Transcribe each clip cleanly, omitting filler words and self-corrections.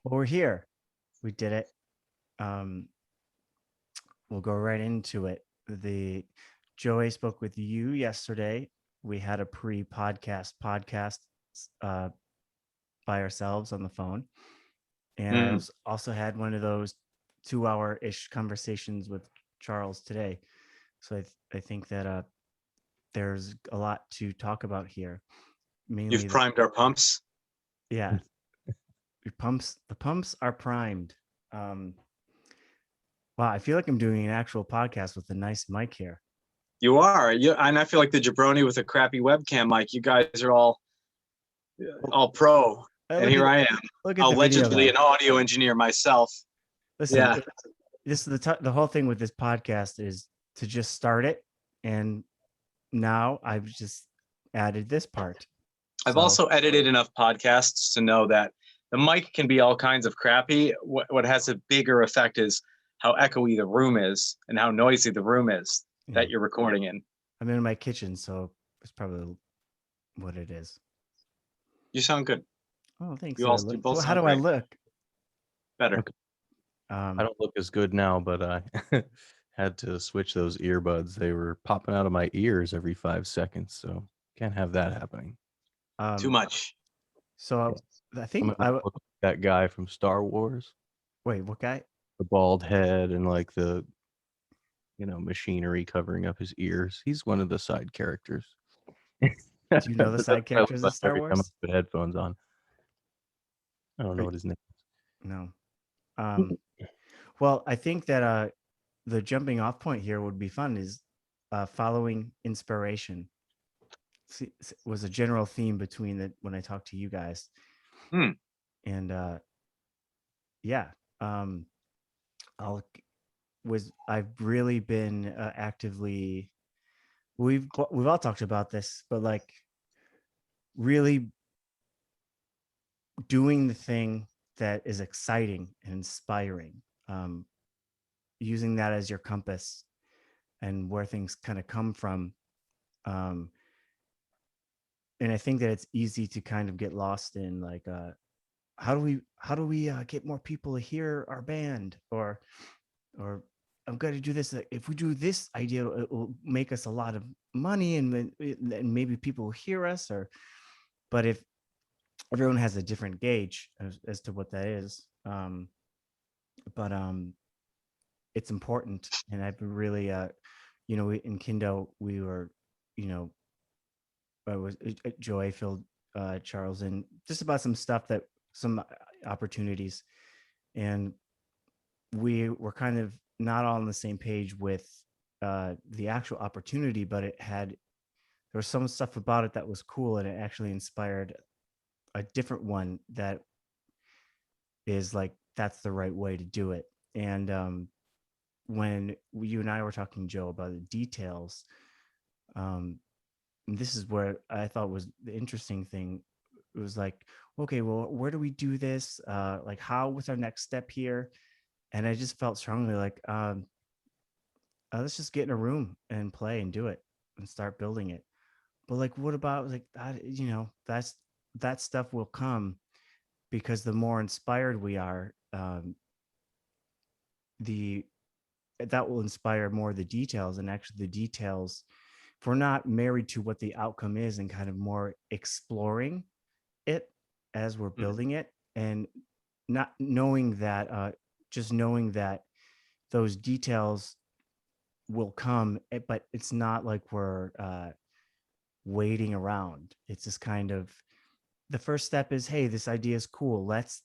Well, we're here. We did it. Um, we'll go right into it. The Joey spoke with you yesterday. We had a pre-podcast uh, by ourselves on the phone, and I Mm. also had one of those 2 hour ish conversations with Charles today. So I think that there's a lot to talk about here. Mainly You've the primed our pumps. yeah, the pumps are primed. Um, wow, I feel like I'm doing an actual podcast with a nice mic here. You are. And I feel like the jabroni with a crappy webcam mic. You guys are all pro, and Look here at I am, look at the video allegedly though. an audio engineer myself. Listen, Yeah, this is the whole thing with this podcast is to just start it, and now I've just added this part. I've So also edited enough podcasts to know that the mic can be all kinds of crappy. What has a bigger effect is how echoey the room is and how noisy the room is yeah, that you're recording in. I'm in my kitchen, so it's probably what it is. You sound good. Oh, thanks. You both Well, how sound do I great. look? Better. Okay. I Um, don't look as good now, but I had to switch those earbuds. They were popping out of my ears every 5 seconds, so can't have that happening. Too um, much. so Yeah. I I'm think gonna look like that guy from Star Wars, wait. What guy? the bald head and like the machinery covering up his ears. He's one of the side characters. Do you know the But that's side what I look characters of like Star every time I Wars? put headphones on. I don't know Or, what his name no. is. Well, I think that the jumping off point here would be fun is following inspiration. Was a general theme between the when I talked to you guys, Hmm. and yeah, um, I'll I've really been actively we've all talked about this, but like really doing the thing that is exciting and inspiring, um, using that as your compass and where things kind of come from. Um, and I think that it's easy to kind of get lost in like how do we get more people to hear our band or I'm going to do this. If we do this idea, it will make us a lot of money and maybe people will hear us. Or but if everyone has a different gauge as to what that is, but it's important. And I've been really in Kindo we were you know was Joy filled Charles in just about some stuff that some opportunities, and we were kind of not all on the same page with the actual opportunity, but there was some stuff about it that was cool, and it actually inspired a different one that is like that's the right way to do it. And when you and I were talking, Joe, about the details, um, this is where I thought was the interesting thing. It was like, okay, well, where do we do this? Like, how? What's our next step here? And I just felt strongly like, let's just get in a room and play and do it and start building it. But like, what about like that? That stuff will come because the more inspired we are, the that will inspire more of the details. And actually, the details, if we're not married to what the outcome is and kind of more exploring it as we're Mhm. building it, and not knowing that, just knowing that those details will come, but it's not like we're waiting around. It's just kind of the first step is, hey, this idea is cool. Let's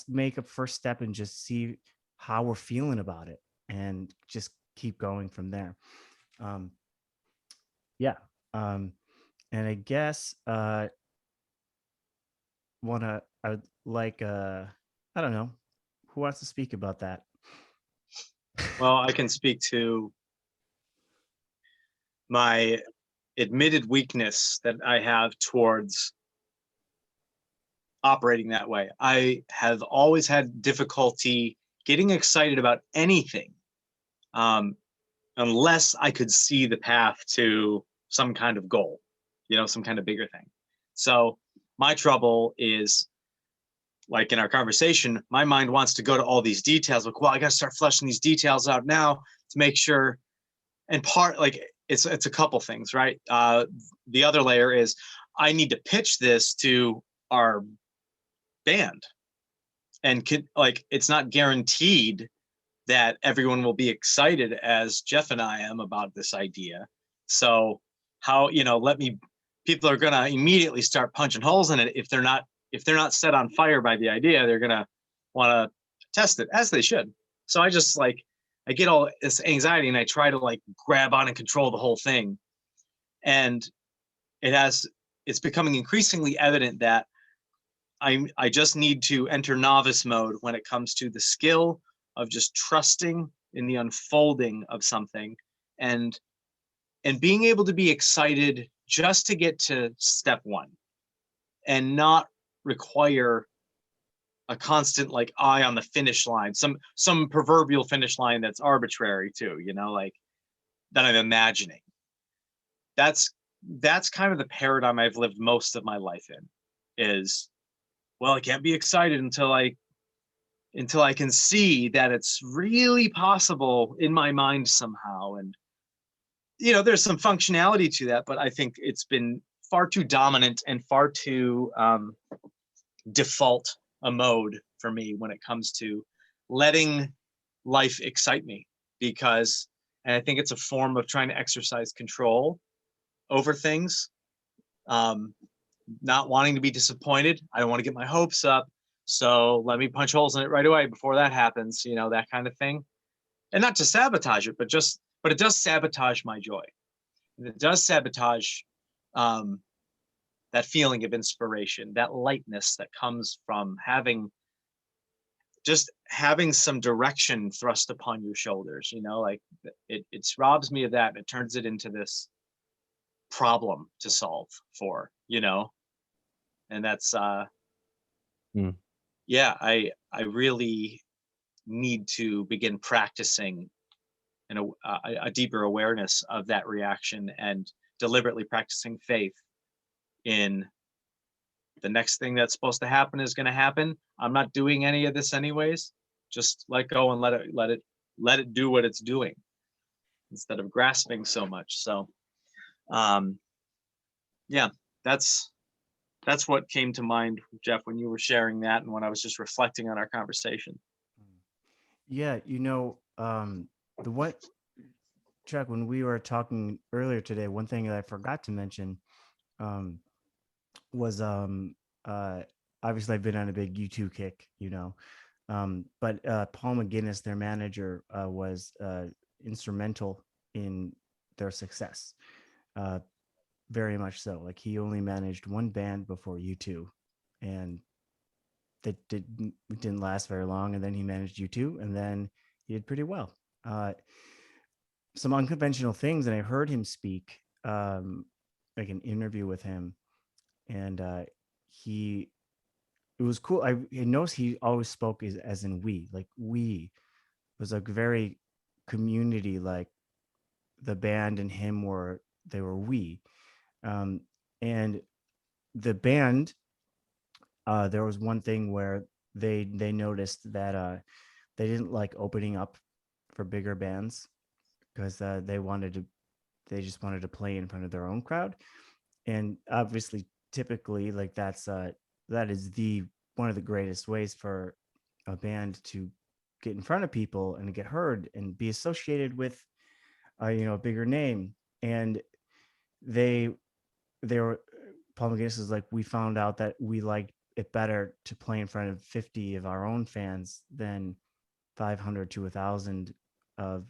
make a first step and just see how we're feeling about it, and just keep going from there. Um, yeah. Um, and I guess I would like I don't know who wants to speak about that. Well, I can speak to my admitted weakness that I have towards operating that way. I have always had difficulty getting excited about anything um, unless I could see the path to some kind of goal, some kind of bigger thing. So my trouble is like in our conversation, my mind wants to go to all these details. Like, well, I got to start fleshing these details out now to make sure. And part, like, it's a couple things, right? The other layer is I need to pitch this to our band, and it's not guaranteed that everyone will be excited as Jeff and I am about this idea. So how, people are going to immediately start punching holes in it if they're not set on fire by the idea. They're going to want to test it, as they should. So I just I get all this anxiety and I try to grab on and control the whole thing. And it's becoming increasingly evident that I just need to enter novice mode when it comes to the skill of just trusting in the unfolding of something, and being able to be excited just to get to step one, and not require a constant eye on the finish line, some proverbial finish line that's arbitrary too, that I'm imagining. That's kind of the paradigm I've lived most of my life in, is, well, I can't be excited until I can see that it's really possible in my mind somehow. And, there's some functionality to that, but I think it's been far too dominant and far too default a mode for me when it comes to letting life excite me, and I think it's a form of trying to exercise control over things, not wanting to be disappointed. I don't want to get my hopes up, so let me punch holes in it right away before that happens, that kind of thing. And not to sabotage it, but it does sabotage my joy. And it does sabotage that feeling of inspiration, that lightness that comes from having some direction thrust upon your shoulders. It robs me of that, and it turns it into this problem to solve for, and that's yeah, I really need to begin practicing a deeper awareness of that reaction, and deliberately practicing faith in the next thing that's supposed to happen is going to happen. I'm not doing any of this anyways. Just let go and let it do what it's doing, instead of grasping so much. So yeah, that's what came to mind, Jeff, when you were sharing that, and when I was just reflecting on our conversation. Yeah, Chuck, when we were talking earlier today, one thing that I forgot to mention was obviously I've been on a big U2 kick, but Paul McGuinness, their manager, was instrumental in their success, very much so. He only managed one band before U2, and that didn't last very long, and then he managed U2, and then he did pretty well. Some unconventional things, and I heard him speak, an interview with him, and it was cool. I noticed he always spoke as in we, we was very community, the band and him were we, and the band, there was one thing where they noticed that they didn't like opening up for bigger bands, because they just wanted to play in front of their own crowd. And obviously, typically, that is one of the greatest ways for a band to get in front of people and get heard and be associated with a bigger name. And they were, Paul McGuinness is we found out that we liked it better to play in front of 50 of our own fans than 500 to 1,000 of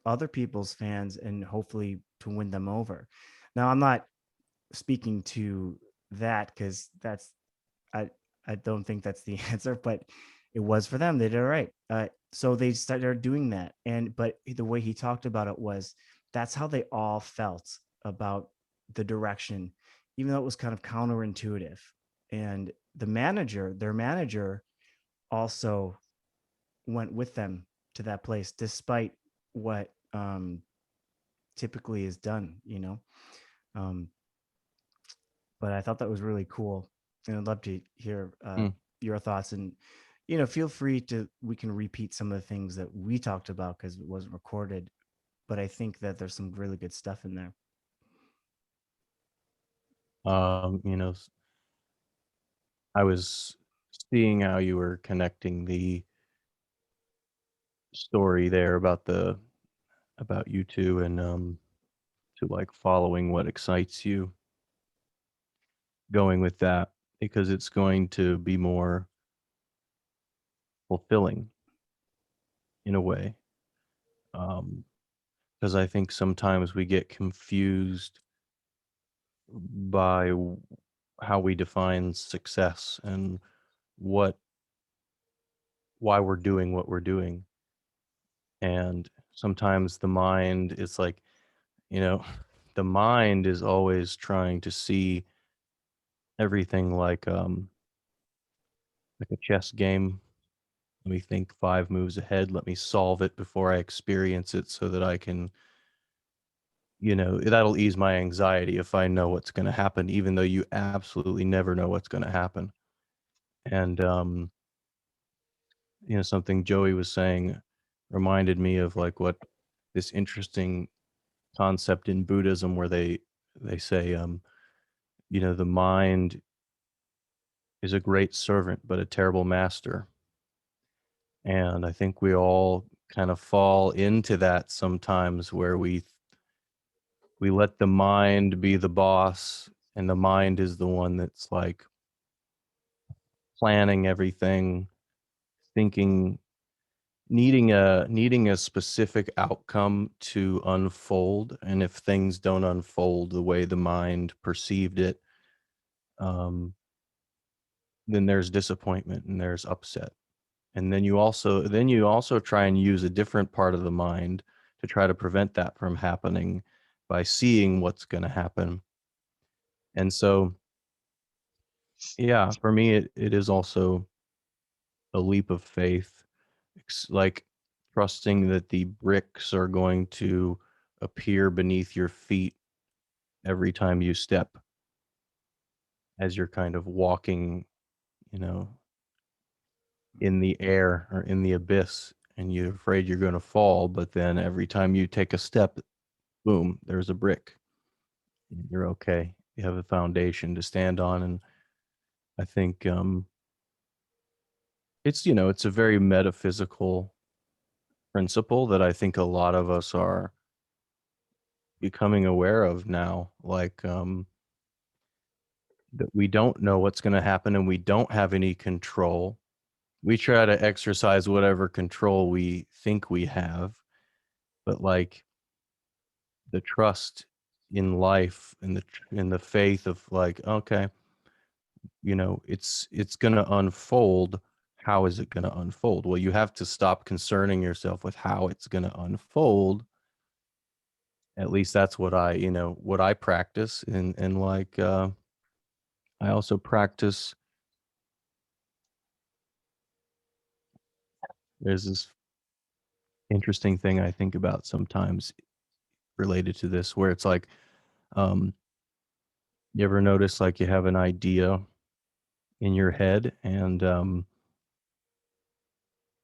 other people's fans, and hopefully to win them over. Now, I'm not speaking to that, because I don't think that's the answer, but it was for them. They did all right. So they started doing that. But the way he talked about it was, that's how they all felt about the direction, even though it was kind of counterintuitive. And their manager also went with them to that place, despite what typically is done, but I thought that was really cool. And I'd love to hear Mm. your thoughts. And feel free to, we can repeat some of the things that we talked about because it wasn't recorded, but I think that there's some really good stuff in there. You know, I was seeing how you were connecting the story there about you two and to like following what excites you, going with that because it's going to be more fulfilling in a way. Because I think sometimes we get confused by how we define success and what why we're doing what we're doing. And sometimes the mind is like, you know, the mind is always trying to see everything like a chess game. Let me think 5 moves ahead. Let me solve it before I experience it so that I can, that'll ease my anxiety if I know what's going to happen, even though you absolutely never know what's going to happen. And, something Joey was saying reminded me of like what this interesting concept in Buddhism where they say, the mind is a great servant, but a terrible master. And I think we all kind of fall into that sometimes where we let the mind be the boss and the mind is the one that's like planning everything, thinking, needing a specific outcome to unfold. And if things don't unfold the way the mind perceived it, um, then there's disappointment and there's upset. And then you also try and use a different part of the mind to try to prevent that from happening by seeing what's going to happen. And so, yeah, for me, it is also a leap of faith, like trusting that the bricks are going to appear beneath your feet every time you step as you're kind of walking, you know, in the air or in the abyss and you're afraid you're going to fall. But then every time you take a step, boom, there's a brick. You're okay. You have a foundation to stand on. And I think it's a very metaphysical principle that I think a lot of us are becoming aware of now. Like that we don't know what's going to happen and we don't have any control. We try to exercise whatever control we think we have, but like the trust in life and the faith of like, okay, it's going to unfold. How is it going to unfold? Well, you have to stop concerning yourself with how it's going to unfold. At least that's what I practice. And like I also practice, there's this interesting thing I think about sometimes related to this where it's like, um you ever notice like you have an idea in your head and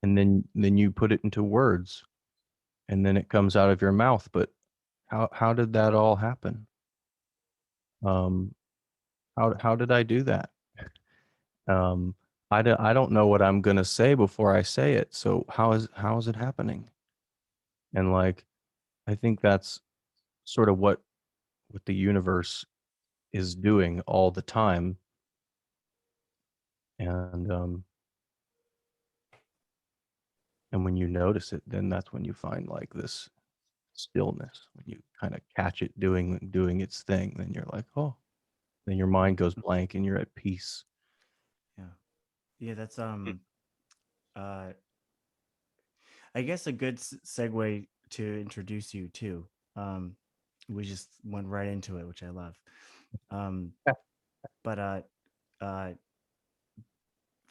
then you put it into words and then it comes out of your mouth, but how did that all happen? um how did I do that? um I don't know what I'm going to say before I say it, so how is it happening? And like I think that's sort of what the universe is doing all the time. And when you notice it, then that's when you find like this stillness. When you kind of catch it doing its thing, then you're like, oh, then your mind goes blank and you're at peace. Yeah. Yeah, that's uh I guess a good segue to introduce you to. Um, we just went right into it, which I love. Um, but uh,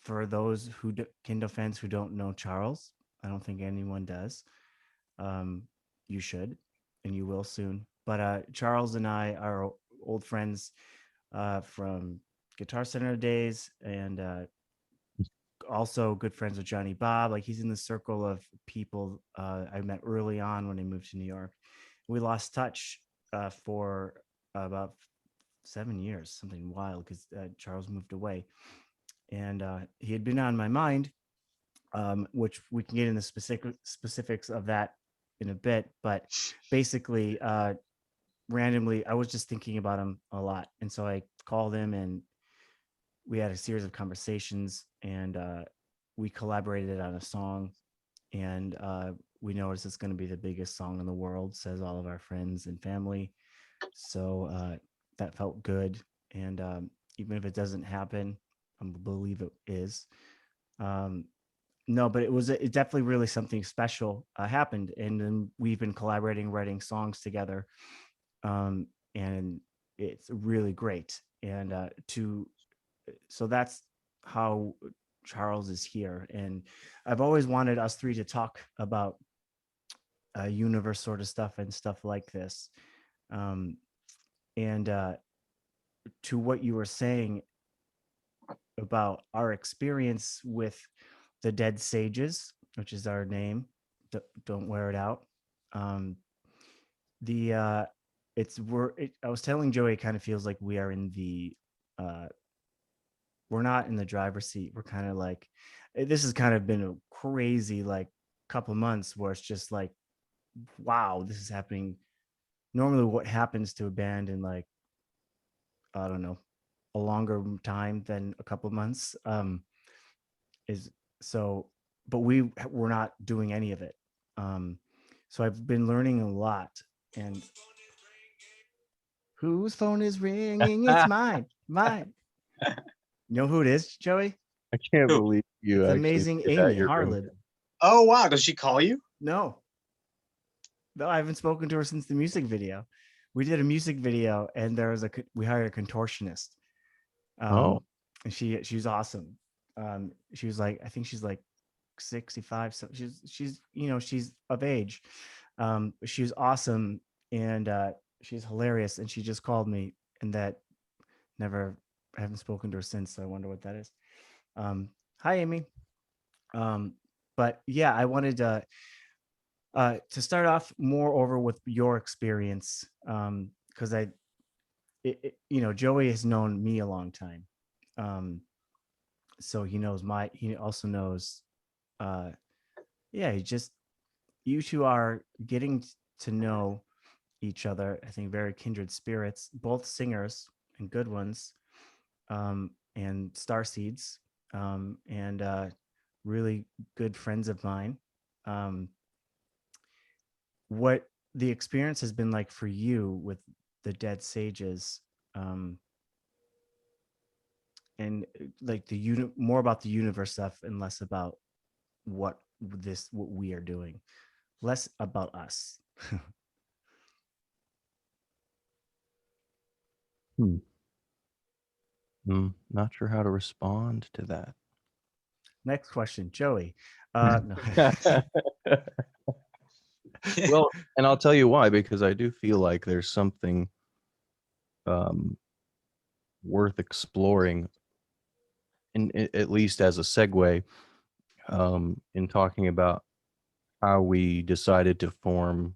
for those Kindle fans who don't know Charles, I don't think anyone does. Um, you should, and you will soon. But Charles and I are old friends from Guitar Center days, and also good friends with Johnny Bob. Like he's in the circle of people I met early on when I moved to New York. We lost touch for about 7 years, something wild, because Charles moved away, and he had been on my mind, which we can get into specifics of that in a bit. But basically, randomly, I was just thinking about him a lot, and so I called him, and we had a series of conversations, and we collaborated on a song, and we noticed it's going to be the biggest song in the world, says all of our friends and family. So that felt good, and even if it doesn't happen, I believe it is. Um, no, but it definitely really something special happened, and then we've been collaborating, writing songs together, and it's really great. And so that's how Charles is here, and I've always wanted us three to talk about universe sort of stuff and stuff like this. Um, and to what you were saying about our experience with the Dead Sages, which is our name, don't wear it out. Um, the I was telling Joey, it kind of feels like we are in the we're not in the driver's seat. We're kind of like, this has kind of been a crazy like couple months where it's just like, wow, this is happening. Normally what happens to a band in like, I don't know, a longer time than a couple of months, is so, but we're not doing any of it. So I've been learning a lot. And whose phone is ringing? It's mine. You know who it is, Joey? I can't Who? believe you It's actually amazing did that. Amy You're Harlan. Oh wow, does she call you? No, I haven't spoken to her since the music video. We did a music video, and we hired a contortionist. Oh. And she's awesome. She was like, I think she's like 65. So she's she's of age. She was awesome, and she's hilarious. And she just called me, and that I haven't spoken to her since. So I wonder what that is. Hi, Amy. But yeah, I wanted to start off more over with your experience, because Joey has known me a long time, so he also knows, yeah, you two are getting to know each other. I think very kindred spirits, both singers and good ones, and star seeds, and really good friends of mine. Um, what the experience has been like for you with the Dead Sages, and like more about the universe stuff and less about what we are doing, less about us. Not sure how to respond to that. Next question, Joey. No. Well, and I'll tell you why, because I do feel like there's something worth exploring, at least as a segue, in talking about how we decided to form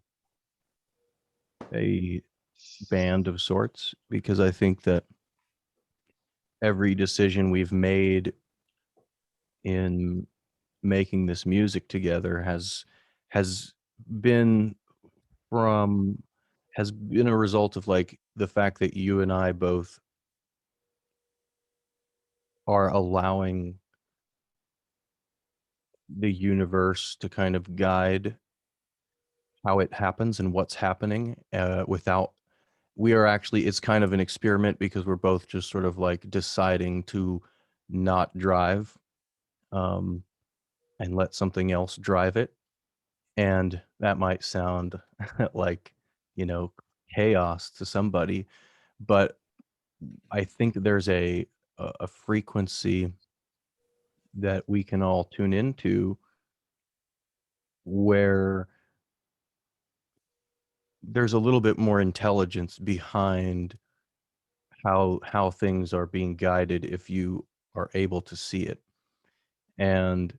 a band of sorts, because I think that every decision we've made in making this music together has been has been a result of like the fact that you and I both are allowing the universe to kind of guide how it happens and what's happening, without we are actually, it's kind of an experiment because we're both just sort of like deciding to not drive, and let something else drive it. And that might sound like, chaos to somebody, but I think there's a frequency that we can all tune into where there's a little bit more intelligence behind how things are being guided if you are able to see it. And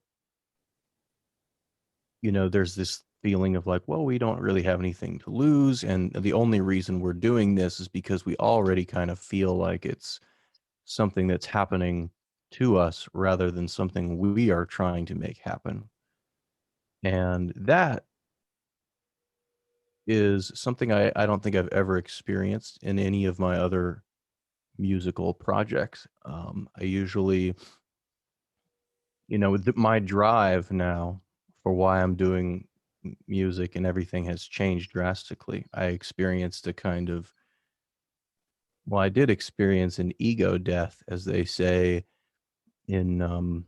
there's this feeling of like, well, we don't really have anything to lose, and the only reason we're doing this is because we already kind of feel like it's something that's happening to us rather than something we are trying to make happen. And that is something I don't think I've ever experienced in any of my other musical projects. I usually, my drive now for why I'm doing music and everything has changed drastically. I experienced a kind of, well, I did experience an ego death, as they say in the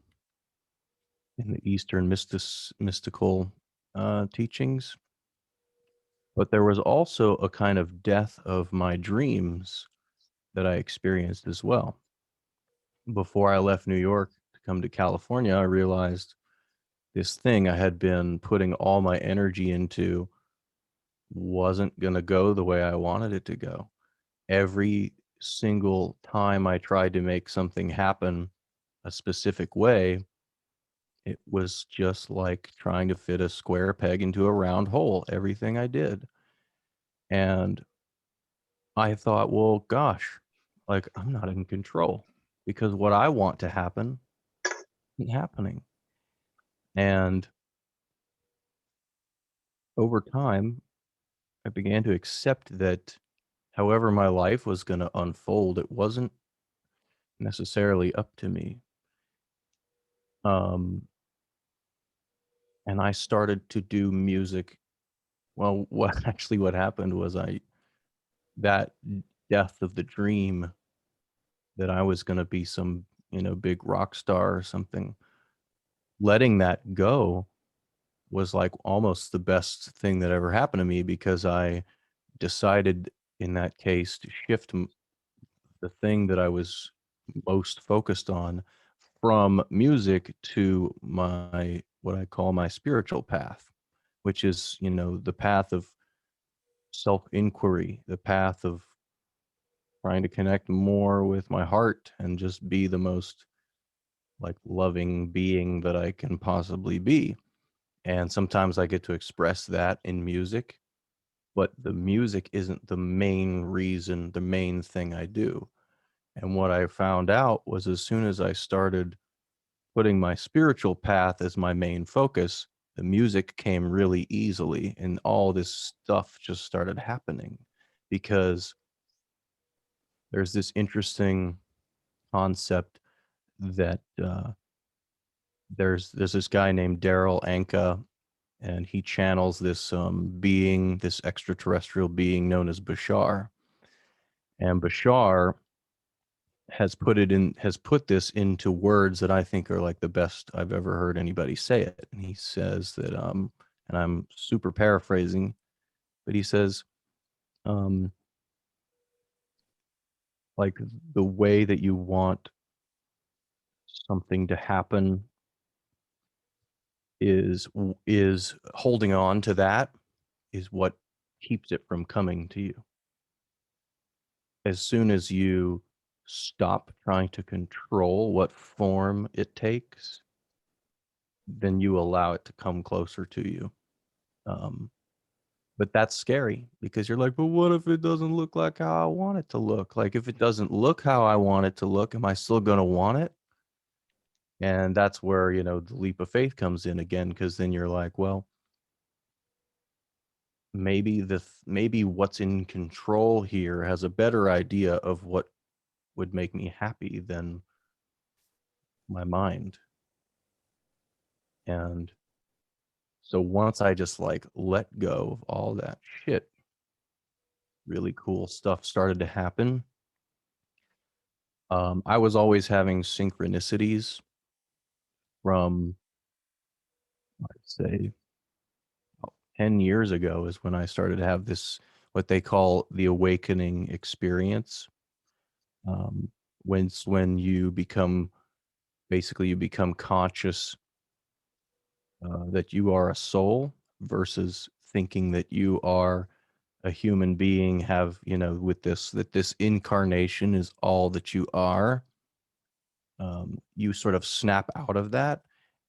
Eastern mystical teachings. But there was also a kind of death of my dreams that I experienced as well. Before I left New York to come to California, I realized this thing I had been putting all my energy into wasn't going to go the way I wanted it to go. Every single time I tried to make something happen a specific way, it was just like trying to fit a square peg into a round hole, everything I did. And I thought, well, gosh, like I'm not in control because what I want to happen isn't happening. And over time, I began to accept that however my life was going to unfold, it wasn't necessarily up to me. Um, and I started to do music. Well, what happened was that death of the dream that I was going to be some, big rock star or something, letting that go was like almost the best thing that ever happened to me, because I decided in that case to shift the thing that I was most focused on from music to my, what I call my spiritual path, which is, the path of self-inquiry, the path of trying to connect more with my heart and just be the most like loving being that I can possibly be. And sometimes I get to express that in music, but the music isn't the main reason, the main thing I do. And what I found out was as soon as I started putting my spiritual path as my main focus, the music came really easily and all this stuff just started happening, because there's this interesting concept that there's this guy named Daryl Anka, and he channels this being, this extraterrestrial being known as Bashar. And Bashar has put this into words that I think are like the best I've ever heard anybody say it. And he says that and I'm super paraphrasing, but he says um like the way that you want something to happen is holding on to that is what keeps it from coming to you. As soon as you stop trying to control what form it takes, then you allow it to come closer to you. But that's scary because you're like, but what if it doesn't look like how I want it to look? Like, if it doesn't look how I want it to look, am I still going to want it? And that's where, the leap of faith comes in again, because then you're like, well, maybe what's in control here has a better idea of what would make me happy than my mind. And so once I just like let go of all that shit, really cool stuff started to happen. I was always having synchronicities from, I'd say, about 10 years ago is when I started to have this, what they call the awakening experience. When you become, basically you become conscious that you are a soul versus thinking that you are a human being have, with this, that this incarnation is all that you are, you sort of snap out of that,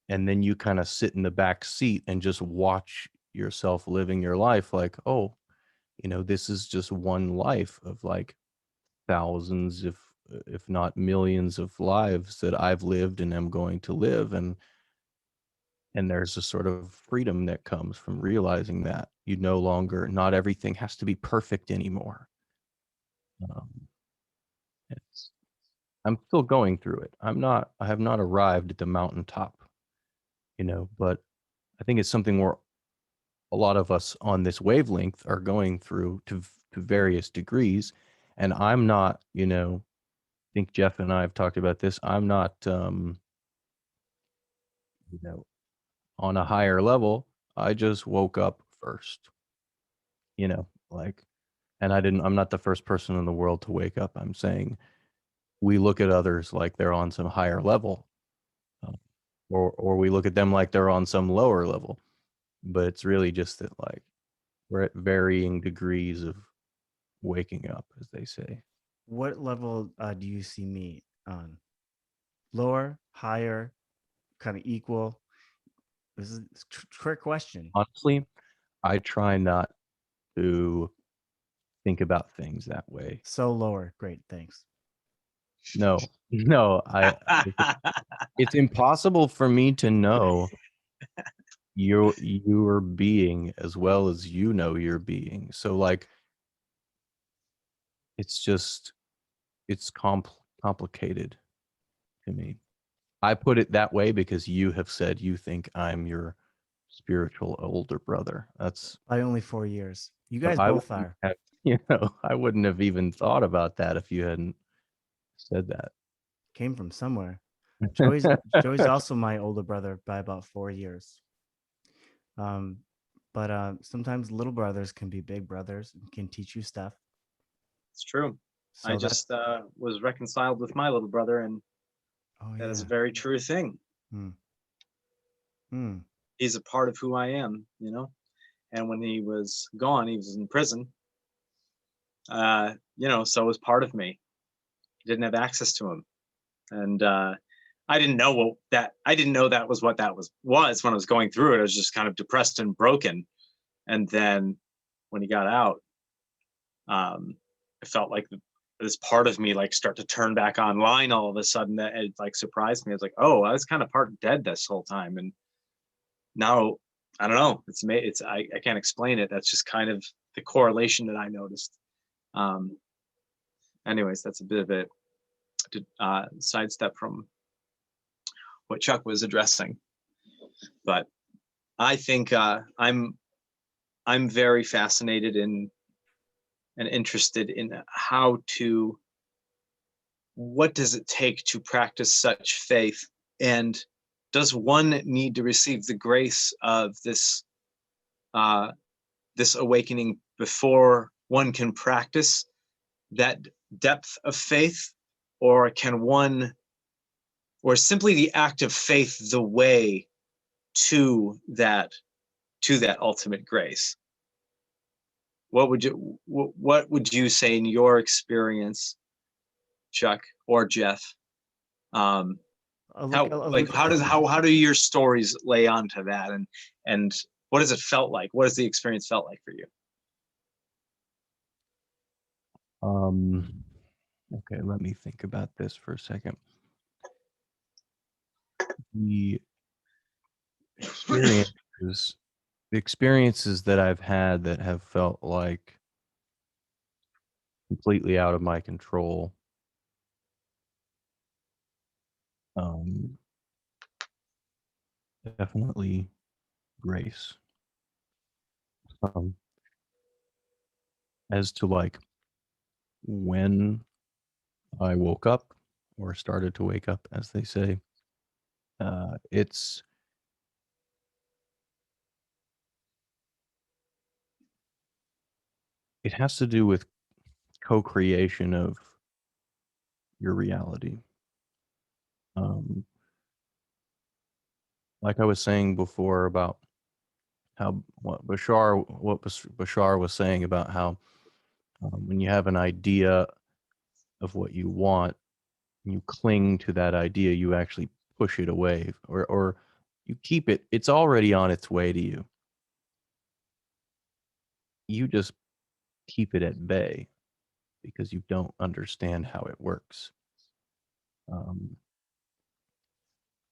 and then you kind of sit in the back seat and just watch yourself living your life like, oh, this is just one life of like thousands, if not millions of lives that I've lived and am going to live. And there's a sort of freedom that comes from realizing that you no longer, not everything has to be perfect anymore. Um, it's, I'm still going through it. I have not arrived at the mountaintop, but I think it's something where a lot of us on this wavelength are going through to various degrees. And I'm not, I think Jeff and I have talked about this. I'm not, you know, on a higher level. I just woke up first, like, and I'm not the first person in the world to wake up. I'm saying we look at others like they're on some higher level, uh, or we look at them like they're on some lower level. But it's really just that, like, we're at varying degrees of waking up, as they say. What level do you see me on? Lower, higher, kind of equal? This is a trick question. Honestly, I try not to think about things that way. So lower. Great. Thanks. No, no, it's impossible for me to know your being as well as your being. So like, it's complicated to me. I put it that way because you have said you think I'm your spiritual older brother. That's By only 4 years. You but guys I both wouldn't are. have, I wouldn't have even thought about that if you hadn't said that. Came from somewhere. Joey's also my older brother by about 4 years. But sometimes little brothers can be big brothers and can teach you stuff. It's true. So I just was reconciled with my little brother, and that is a very true thing. He's a part of who I am, And when he was gone, he was in prison. So was part of me. Didn't have access to him, and I didn't know that was what that was when I was going through it. I was just kind of depressed and broken. And then when he got out, I felt like this part of me like start to turn back online all of a sudden. That it like surprised me. I was like, oh, I was kind of part dead this whole time, and now I don't know. I can't explain it. That's just kind of the correlation that I noticed. Anyways, that's a bit of a sidestep from what Chuck was addressing, but I think I'm very fascinated in and interested in what does it take to practice such faith, and does one need to receive the grace of this awakening before one can practice that depth of faith, or simply the act of faith the way to that ultimate grace? What would you say in your experience, Chuck or Jeff? How do your stories lay onto that, and what has it felt like? What has the experience felt like for you? Okay, let me think about this for a second. The experiences that I've had that have felt like completely out of my control, definitely grace. As to like when I woke up or started to wake up, as they say, it has to do with co-creation of your reality. Like I was saying before about how what Bashar was saying about how when you have an idea of what you want, and you cling to that idea, you actually push it away, or you keep it. It's already on its way to you. You just keep it at bay because you don't understand how it works. Um,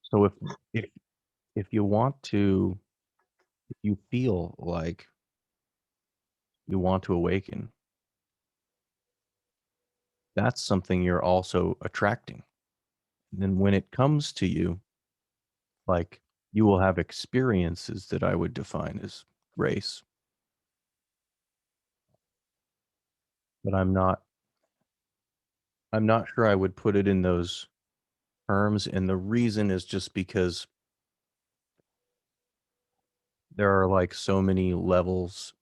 so if if you want to, if you feel like you want to awaken, that's something you're also attracting. And then when it comes to you, like, you will have experiences that I would define as grace, but I'm not sure I would put it in those terms. And the reason is just because there are like so many levels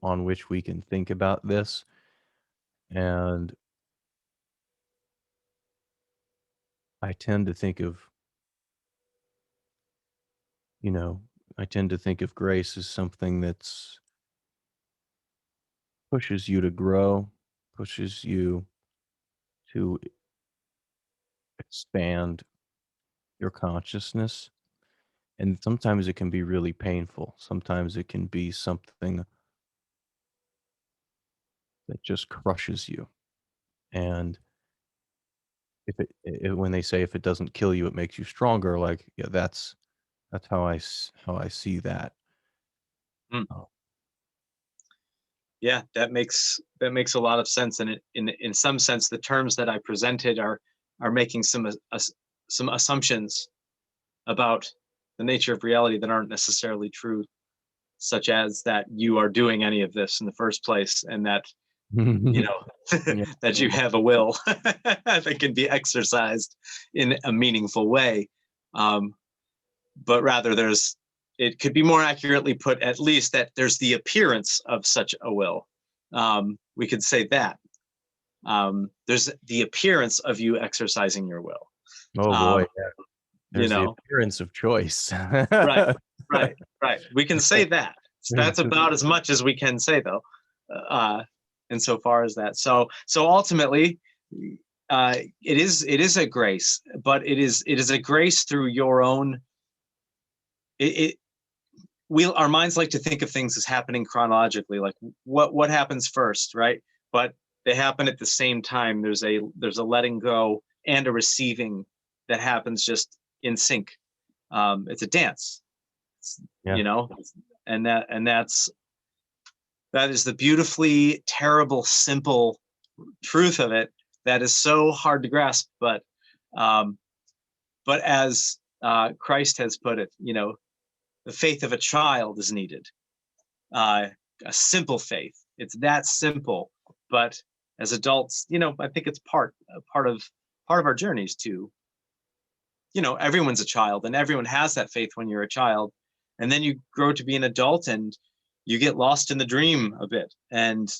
on which we can think about this. And I tend to think of, you know, I tend to think of grace as something that's pushes you to grow, pushes you to expand your consciousness. And sometimes it can be really painful. Sometimes it can be something that just crushes you. And when they say if it doesn't kill you, it makes you stronger, like, yeah, that's how how I see that. Mm. Oh, Yeah, that makes a lot of sense. And in some sense, the terms that I presented are making some assumptions about the nature of reality that aren't necessarily true, such as that you are doing any of this in the first place, and that you know yeah. that you have a will that can be exercised in a meaningful way. But rather, it could be more accurately put, at least, that there's the appearance of such a will. We could say that there's the appearance of you exercising your will. Oh boy, yeah. You There's the know, appearance of choice. right, right. We can say that. That's about as much as we can say, though, insofar as that. So ultimately, it is a grace, but it is a grace through your own. It our minds like to think of things as happening chronologically, like what happens first, right? But they happen at the same time. There's a letting go and a receiving that happens just in sync. It's a dance. Yeah. You know, and that is the beautifully terrible simple truth of it that is so hard to grasp. But as Christ has put it, the faith of a child is needed. A simple faith. It's that simple. But as adults, I think it's part of our journeys to, everyone's a child, and everyone has that faith when you're a child. And then you grow to be an adult, and you get lost in the dream a bit, and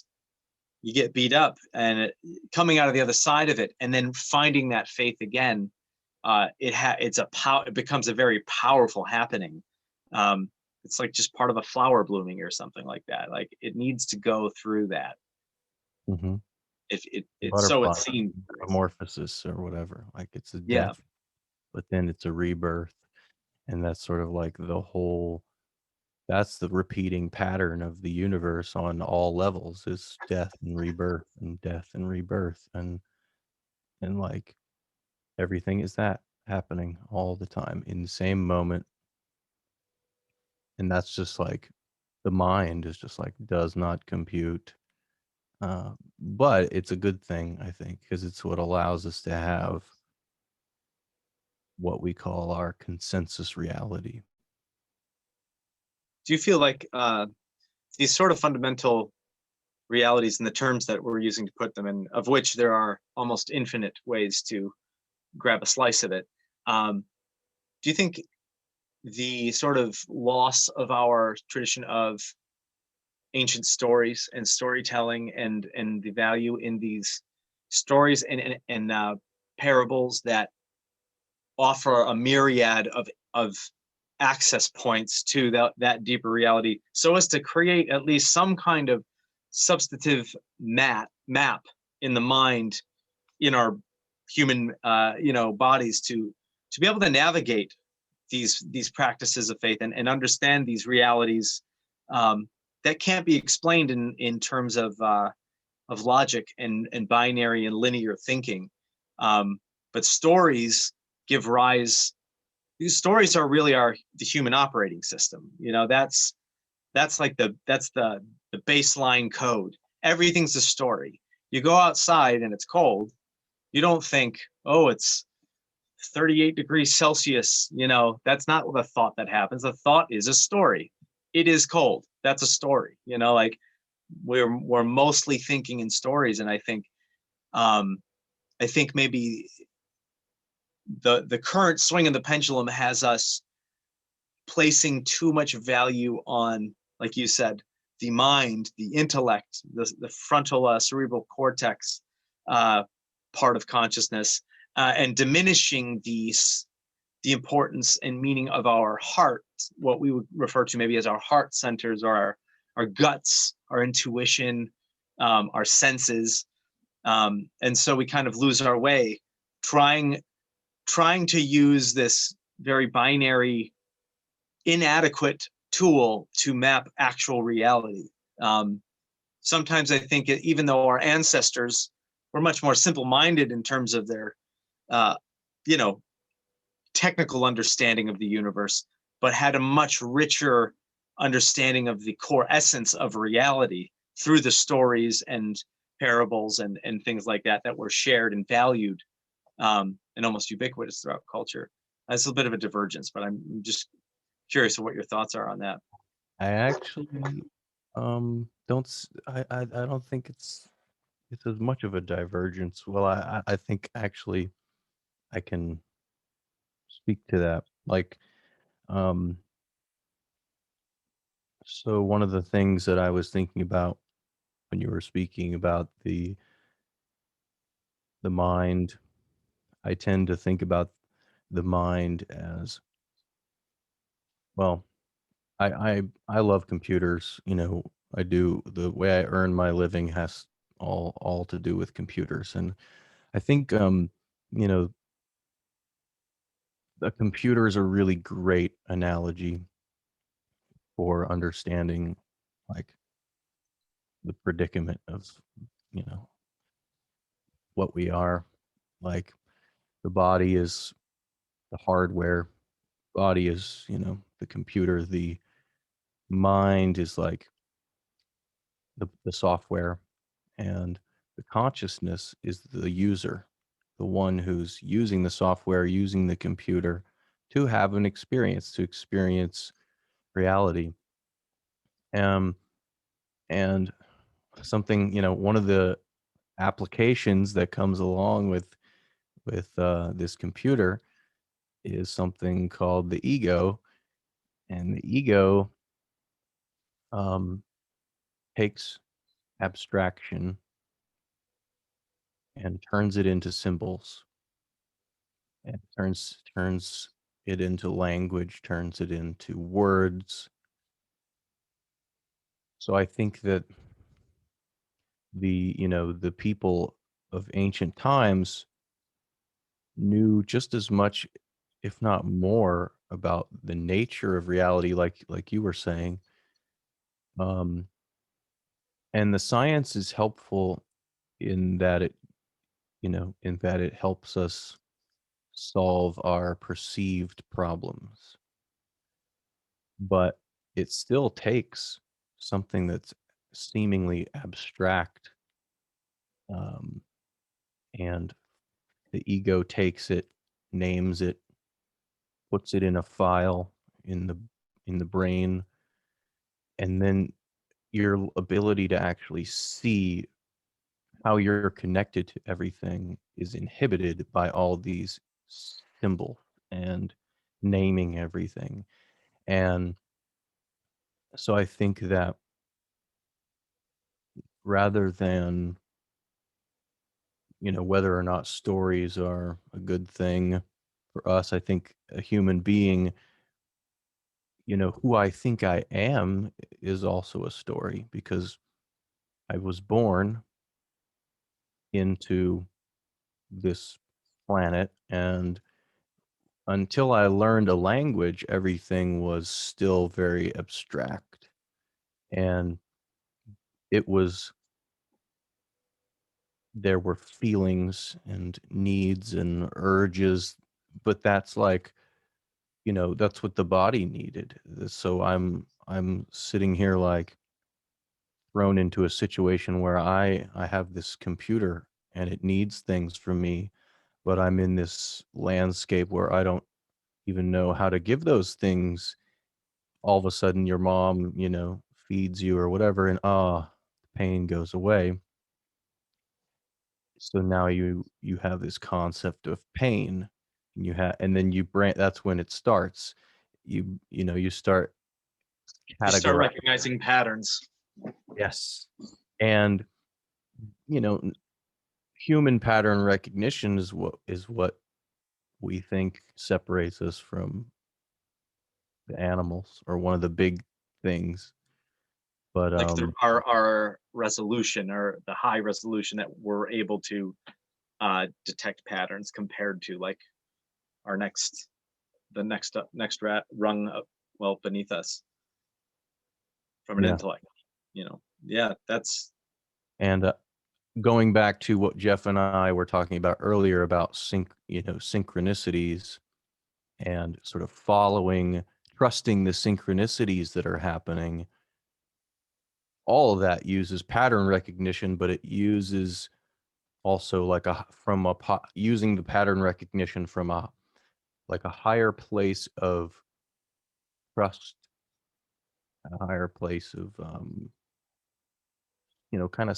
you get beat up, and coming out of the other side of it, and then finding that faith again, it becomes a very powerful happening. It's like just part of a flower blooming or something like that. Like, it needs to go through that. Mm-hmm. So it Butterfly seems. metamorphosis or whatever. Like, it's a Yeah. death, but then it's a rebirth. And that's sort of like that's the repeating pattern of the universe on all levels, is death and rebirth and death and rebirth. And like, everything is that happening all the time in the same moment. And that's just like, the mind is just like, does not compute. But it's a good thing, I think, because it's what allows us to have what we call our consensus reality. Do you feel like these sort of fundamental realities, in the terms that we're using to put them in, of which there are almost infinite ways to grab a slice of it, do you think the sort of loss of our tradition of ancient stories and storytelling, and the value in these stories and parables that offer a myriad of access points to that deeper reality, so as to create at least some kind of substantive map in the mind, in our human bodies, to be able to navigate these practices of faith, and understand these realities that can't be explained in terms of logic and binary and linear thinking. But stories give rise. These stories are really the human operating system. That's like the baseline code. Everything's a story. You go outside and it's cold. You don't think, oh, it's 38 degrees Celsius. That's not the thought that happens. The thought is a story. It is cold. That's a story. Like we're mostly thinking in stories. And I think maybe the current swing of the pendulum has us placing too much value on, like you said, the mind, the intellect, the frontal cerebral cortex part of consciousness, and diminishing the importance and meaning of our heart, what we would refer to maybe as our heart centers, or our guts, our intuition, our senses. And so we kind of lose our way trying to use this very binary, inadequate tool to map actual reality. Sometimes I think even though our ancestors were much more simple-minded in terms of their, technical understanding of the universe, but had a much richer understanding of the core essence of reality through the stories and parables and things like that were shared and valued, and almost ubiquitous throughout culture. That's a bit of a divergence, but I'm just curious of what your thoughts are on that. I actually I don't think it's as much of a divergence. Well, I think actually I can speak to that. Like, so one of the things that I was thinking about when you were speaking about the mind, I tend to think about the mind as, well, I love computers. I do. The way I earn my living has all to do with computers, and I think you know a computer is a really great analogy for understanding, like, the predicament of you know what we are. Like, the body is the hardware, body is the computer, the mind is like the software, and the consciousness is the user, the one who's using the software, using the computer to have an experience, to experience reality. um and something, one of the applications that comes along with this computer is something called the ego. And the ego um, takes abstraction and turns it into symbols, and turns it into language, turns it into words. So I think that the people of ancient times knew just as much, if not more, about the nature of reality, like you were saying. um, and the science is helpful in that it helps us solve our perceived problems, but it still takes something that's seemingly abstract, um, and the ego takes it, names it, puts it in a file in the brain, and then your ability to actually see how you're connected to everything is inhibited by all these symbols and naming everything. And so I think that rather than, whether or not stories are a good thing for us, I think a human being who I think I am is also a story, because I was born into this planet, and until I learned a language, everything was still very abstract. And it was, there were feelings and needs and urges, but that's like, that's what the body needed. So I'm sitting here like thrown into a situation where I have this computer and it needs things from me, but I'm in this landscape where I don't even know how to give those things. All of a sudden your mom, feeds you or whatever, and the pain goes away. So now you have this concept of pain, and and then that's when it starts. You start You start categorize. recognizing patterns. Yes. And you know human pattern recognition is what we think separates us from the animals, or one of the big things. But Like our resolution, or the high resolution that we're able to detect patterns compared to like our next rung up, well, beneath us from an yeah. intellect. Yeah, that's And going back to what Jeff and I were talking about earlier about synchronicities, and sort of trusting the synchronicities that are happening. All of that uses pattern recognition, but it uses also like using the pattern recognition from a higher place of trust, a higher place of kind of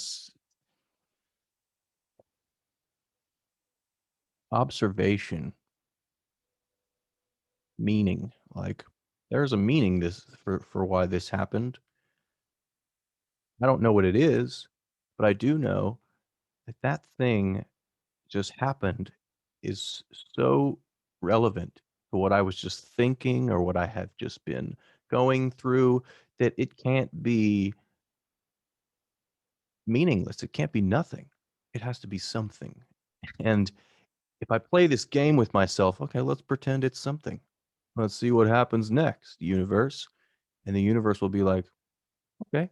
observation, meaning. Like, there's a meaning for why this happened. I don't know what it is, but I do know that thing just happened is so relevant to what I was just thinking, or what I have just been going through, that it can't be meaningless. It can't be nothing. It has to be something. And if I play this game with myself, okay, let's pretend it's something. Let's see what happens next, universe. And the universe will be like, okay,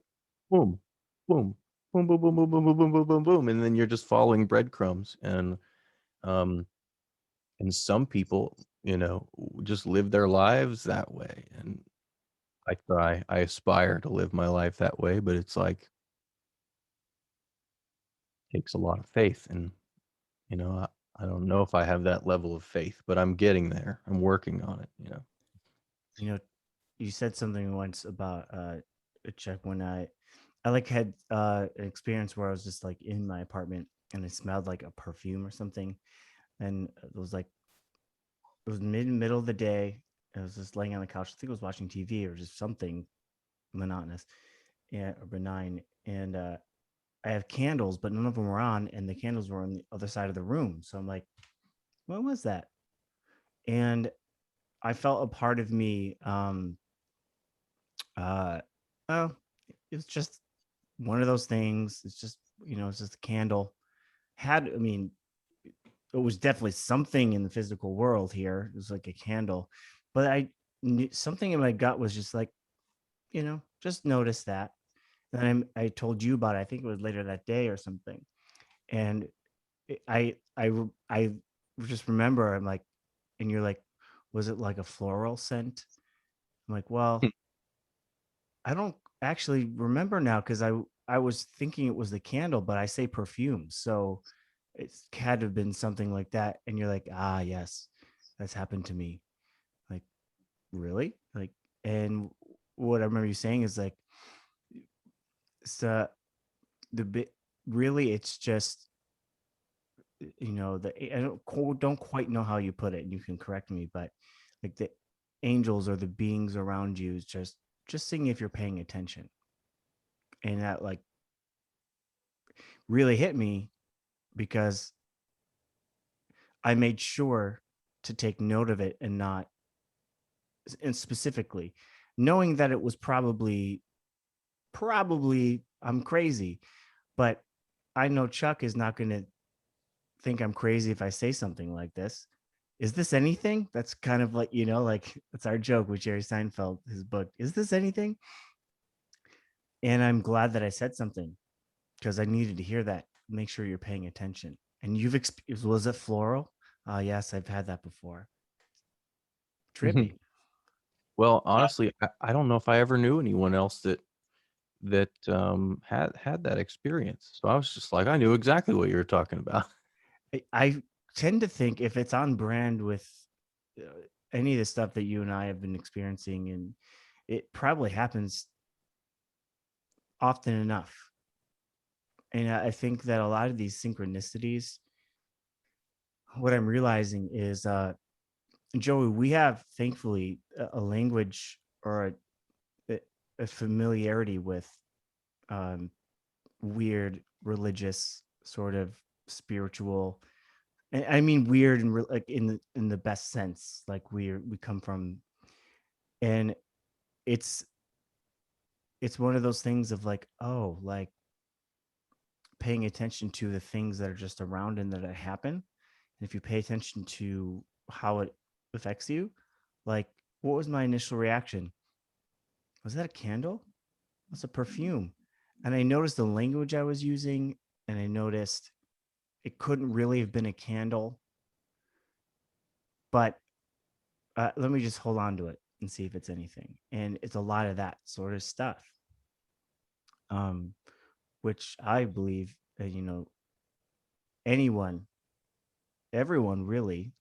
boom, boom, boom, boom, boom, boom, boom, boom, boom, boom, boom, boom. And then you're just following breadcrumbs. Um, and some people, just live their lives that way. And I aspire to live my life that way, but it's like, takes a lot of faith. And, I don't know if I have that level of faith, but I'm getting there. I'm working on it. You know, you said something once about a check when I like had an experience where I was just like in my apartment and it smelled like a perfume or something, and it was like it was middle of the day. I was just laying on the couch. I think I was watching TV or just something monotonous and or benign. And I have candles, but none of them were on, and the candles were on the other side of the room. So I'm like, what was that? And I felt a part of me. Uh, oh, it's just one of those things. It's just it's just a candle. I mean, it was definitely something in the physical world here. It was like a candle, but I knew something in my gut was just like, just notice that. And I told you about it. I think it was later that day or something. And I just remember I'm like, and you're like, was it like a floral scent? I'm like, well, I don't actually remember now because I was thinking it was the candle, but I say perfume, so it had to have been something like that. And you're like, yes, that's happened to me. Like, really? Like, and what I remember you saying is like, so the bit really, it's just I don't quite know how you put it, and you can correct me, but like the angels or the beings around you is just seeing if you're paying attention, and that like really hit me because I made sure to take note of it and not, and specifically, knowing that it was probably I'm crazy, but I know Chuck is not going to think I'm crazy if I say something like this. Is this anything? That's kind of like, like that's our joke with Jerry Seinfeld, his book. Is this anything? And I'm glad that I said something because I needed to hear that. Make sure you're paying attention. And was it floral? Yes, I've had that before. Trippy. Well, honestly, I don't know if I ever knew anyone else that had that experience. So I was just like, I knew exactly what you were talking about. I tend to think if it's on brand with any of the stuff that you and I have been experiencing, and it probably happens often enough. And I think that a lot of these synchronicities, what I'm realizing is, Joey, we have thankfully a language or a familiarity with weird religious sort of spiritual. And I mean weird and like in the best sense, like we come from, and it's one of those things of like, oh, like paying attention to the things that are just around and that happen. And if you pay attention to how it affects you, like what was my initial reaction? Was that a candle? That's a perfume. And I noticed the language I was using, and I noticed it couldn't really have been a candle. But let me just hold on to it and see if it's anything. And it's a lot of that sort of stuff, which I believe, anyone, everyone really,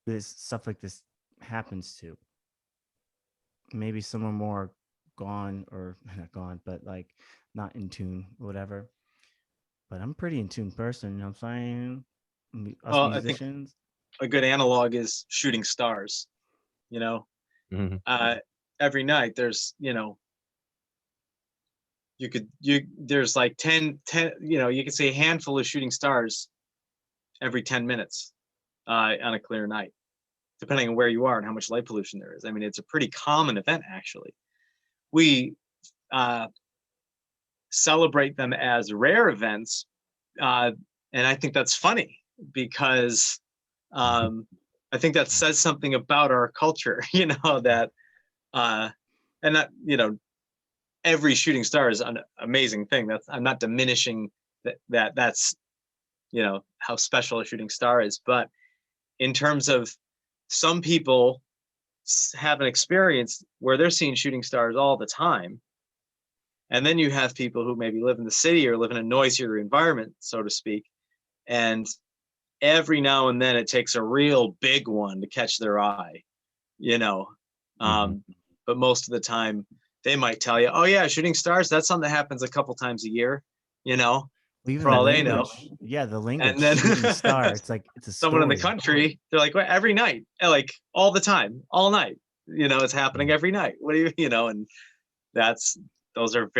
this stuff like this happens to. Maybe someone more gone, or not gone, but like not in tune, whatever. But I'm a pretty in tune person, you know what I'm saying? Us Well, I think musicians. a good analog is shooting stars. Mhm. Every night there's, there's like 10, you could say a handful of shooting stars every 10 minutes on a clear night, depending on where you are and how much light pollution there is. I mean, it's a pretty common event, actually. We celebrate them as rare events, and I think that's funny because I think that says something about our culture, that and that, every shooting star is an amazing thing. I'm not diminishing that's how special a shooting star is, but in terms of some people have an experience where they're seeing shooting stars all the time, and then you have people who maybe live in the city or live in a noisier environment, so to speak, and every now and then it takes a real big one to catch their eye, but most of the time they might tell you, oh yeah, shooting stars, that's something that happens a couple times a year, Even for the all they know. language, yeah, the language, And then shooting star. It's like it's a someone in the story. country, they're like, well, every night, like all the time, all night, it's happening every night. What do you, and those are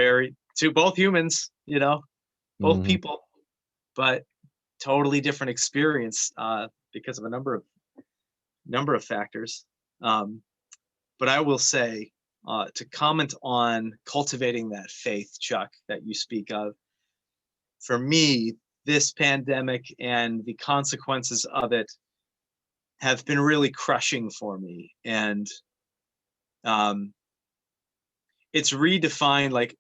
to both humans, both people, but totally different experience because of a number of factors. But I will say, to comment on cultivating that faith, Chuck, that you speak of, for me, this pandemic and the consequences of it have been really crushing for me. And it's redefined, like,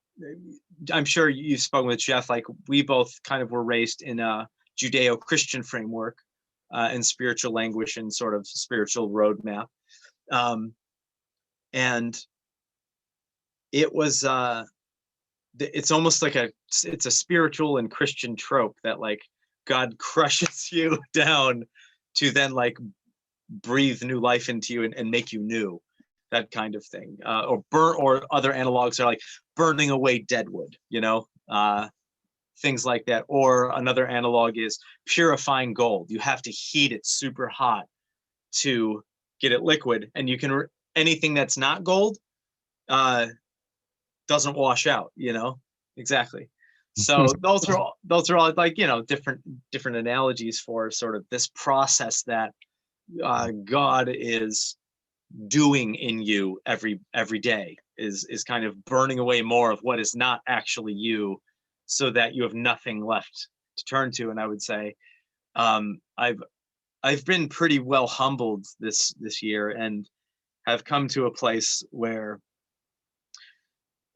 I'm sure you've spoken with Jeff, like we both kind of were raised in a Judeo-Christian framework and spiritual language and sort of spiritual roadmap. And it was, it's almost like it's a spiritual and Christian trope that like God crushes you down to then like breathe new life into you and make you new, that kind of thing. Or other analogs are like burning away dead wood, things like that. Or another analog is purifying gold. You have to heat it super hot to get it liquid, and you can anything that's not gold doesn't wash out, exactly. So those are all like, different analogies for sort of this process that God is doing in you every day, is kind of burning away more of what is not actually you, so that you have nothing left to turn to. And I would say, I've been pretty well humbled this year, and have come to a place where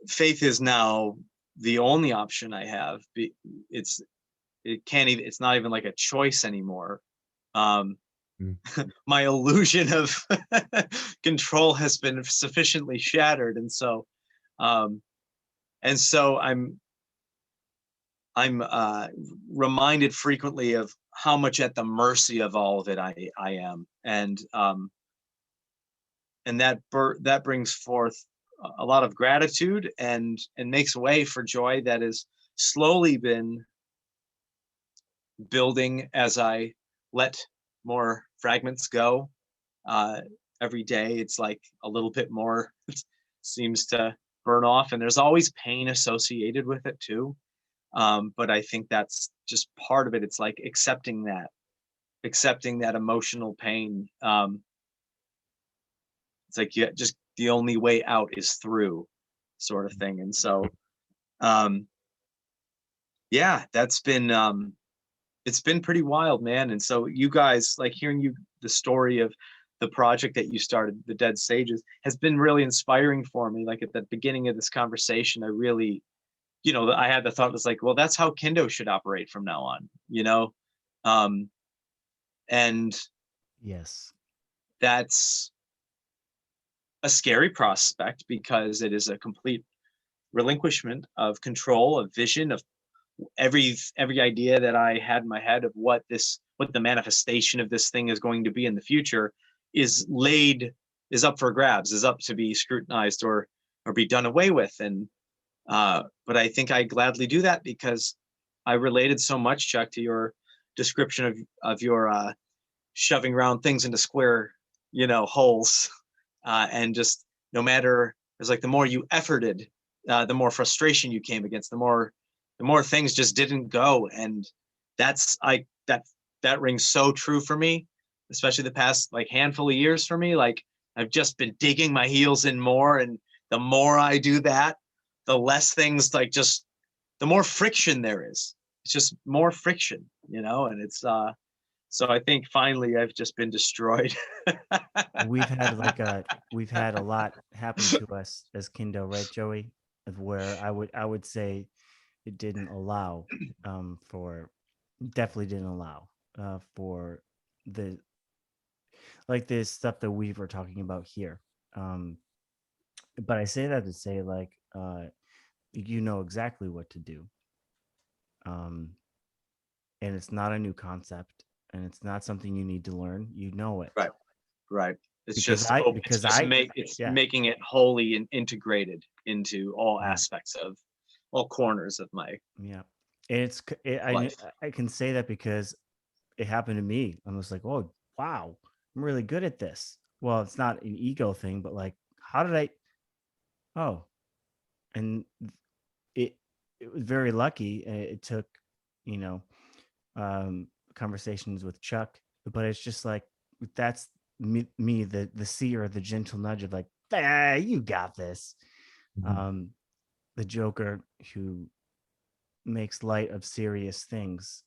faith is now the only option I have. It's not even like a choice anymore. My illusion of control has been sufficiently shattered, and so I'm reminded frequently of how much at the mercy of all of it I am, and that brings forth a lot of gratitude, and makes way for joy that has slowly been building as I let more fragments go. Every day it's like a little bit more seems to burn off, and there's always pain associated with it too. But I think that's just part of it. It's like accepting that emotional pain. It's like, just the only way out is through, sort of thing. And so, yeah, that's been, it's been pretty wild, man. And so you guys, like, hearing the story of the project that you started, the Dead Sages, has been really inspiring for me. Like, at the beginning of this conversation, I really, I had the thought, was like, well, that's how Kindo should operate from now on, and Yes, that's a scary prospect, because it is a complete relinquishment of control, of vision, of every idea that I had in my head of what the manifestation of this thing is going to be in the future is up for grabs, is up to be scrutinized or be done away with. And but I think I gladly do that, because I related so much, Chuck, to your description of your shoving round things into square, holes, and just, no matter, it's like the more you efforted, the more frustration you came against, the more things just didn't go. And that rings so true for me, especially the past like handful of years for me. Like, I've just been digging my heels in more, and the more I do that, the less things, like, just the more friction there is. It's just more friction, and it's so I think finally I've just been destroyed. we've had a lot happen to us as Kindo, right, Joey? Of where I would say it didn't allow, definitely didn't allow for the this stuff that we were talking about here. But I say that to say, like, you know exactly what to do. And it's not a new concept, and it's not something you need to learn. You know it. Right. It's Because just, yeah. making it wholly and integrated into all Yeah. aspects of all corners of my Yeah. And life. I can say that because it happened to me. I'm just like, oh, wow, I'm really good at this. Well, it's not an ego thing, but like, how did I? Oh, and it was very lucky. It took, you know, conversations with Chuck, but it's just like, that's me, the seer, the gentle nudge of like, you got this. Mm-hmm. The Joker who makes light of serious things,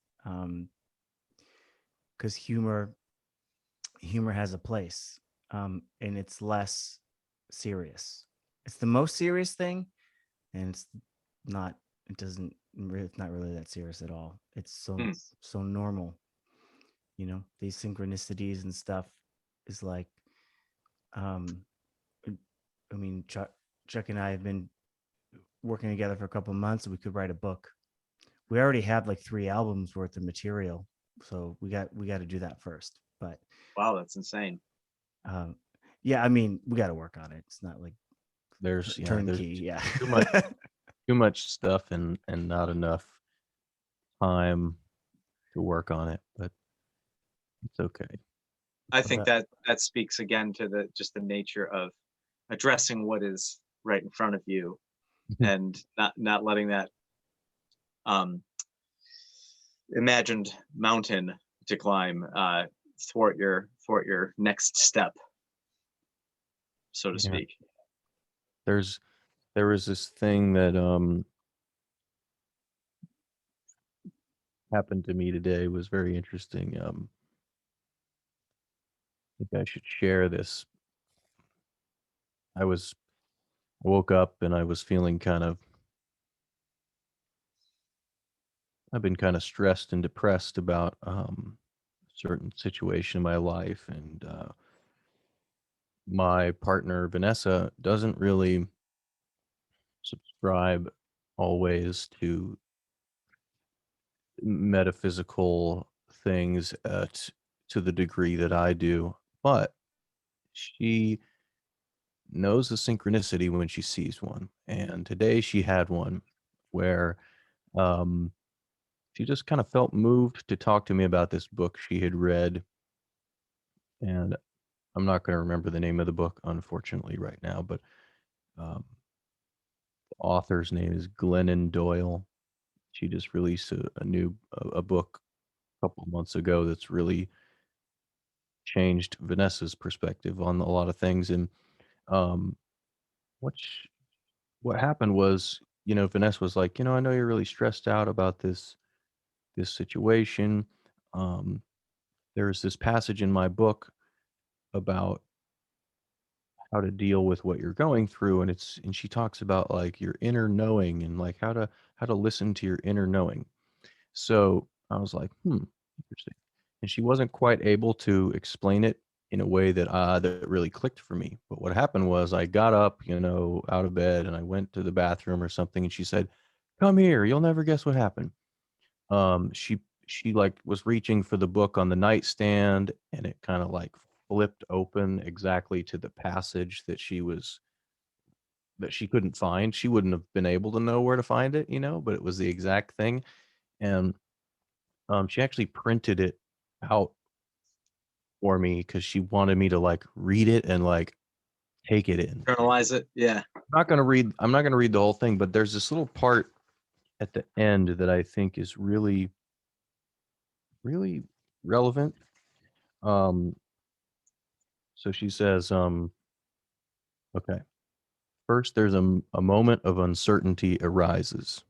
because humor has a place, and it's less serious. It's the most serious thing, and it's not. It doesn't. It's not really that serious at all. It's so normal. These synchronicities and stuff is like, I mean, Chuck and I have been working together for a couple of months, so we could write a book. We already have like 3 albums worth of material, so we got to do that first. But Wow, that's insane. yeah, I mean, we got to work on it. It's not like There's turnkey. Yeah, too much stuff and not enough time to work on it, but it's okay. I think that speaks again to the nature of addressing what is right in front of you, and not letting that imagined mountain to climb thwart your next step. so to Yeah. speak. There was this thing that happened to me today. Was very interesting. I think I should share this. I woke up and I was feeling I've been kind of stressed and depressed about certain situation in my life, and my partner Vanessa doesn't really subscribe always to metaphysical things to the degree that I do, but she knows a synchronicity when she sees one. And today she had one where um, she just kind of felt moved to talk to me about this book she had read. And I'm not going to remember the name of the book, unfortunately, right now, but the author's name is Glennon Doyle. She just released a new a book a couple months ago that's really changed Vanessa's perspective on a lot of things. And um, what sh- what happened was, Vanessa was like, I know you're really stressed out about this situation. Um, there's this passage in my book about how to deal with what you're going through, and she talks about like your inner knowing and like how to listen to your inner knowing. So I was like, interesting. And she wasn't quite able to explain it in a way that really clicked for me. But what happened was I got up, out of bed, and I went to the bathroom or something, and she said, "Come here, you'll never guess what happened." She like was reaching for the book on the nightstand, and it kind of like flipped open exactly to the passage that she couldn't find. She wouldn't have been able to know where to find it, but it was the exact thing. And she actually printed it out for me because she wanted me to like read it and like take it in. Internalize it. Yeah. I'm not gonna read the whole thing, but there's this little part at the end that I think is really, really relevant. So she says, okay, first there's a moment of uncertainty arises.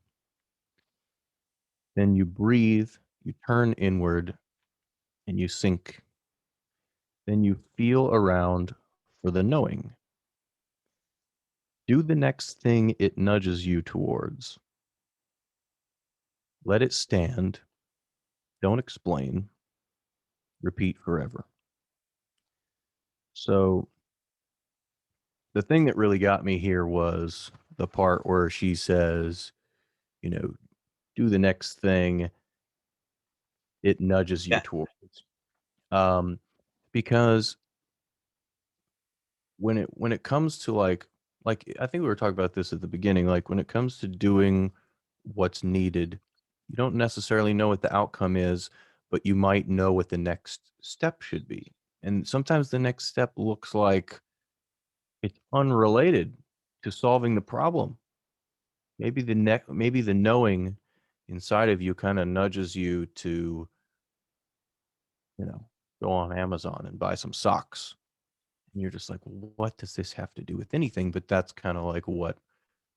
Then you breathe, you turn inward, and you sink. Then you feel around for the knowing. Do the next thing it nudges you towards. Let it stand. Don't explain. Repeat forever. So the thing that really got me here was the part where she says, do the next thing it nudges you Yeah. towards. Because when it comes to like I think we were talking about this at the beginning, like when it comes to doing what's needed, you don't necessarily know what the outcome is, but you might know what the next step should be. And sometimes the next step looks like it's unrelated to solving the problem. Maybe the knowing inside of you kind of nudges you to, go on Amazon and buy some socks. And you're just like, well, what does this have to do with anything? But that's kind of like what.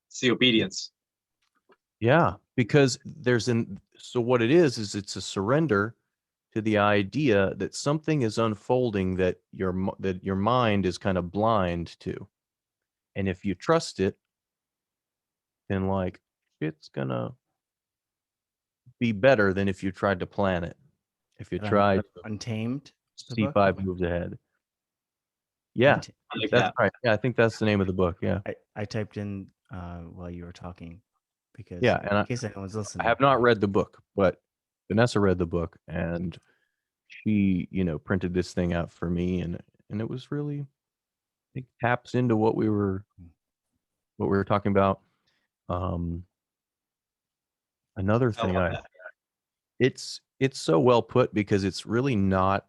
It's the obedience. Yeah, because so what it is it's a surrender to the idea that something is unfolding that your mind is kind of blind to. And if you trust it, then like it's gonna be better than if you tried to plan it. If you tried to Untamed, the see book. 5 moves ahead. Yeah, I like that's that. right. Yeah, I think that's the name of the book. Yeah. I typed in while you were talking because Yeah, and in case anyone's I listening. have not read the book, but Vanessa read the book, and she, printed this thing out for me, and it was really, it taps into what we were talking about. Another I thing love that. it's so well put because it's really not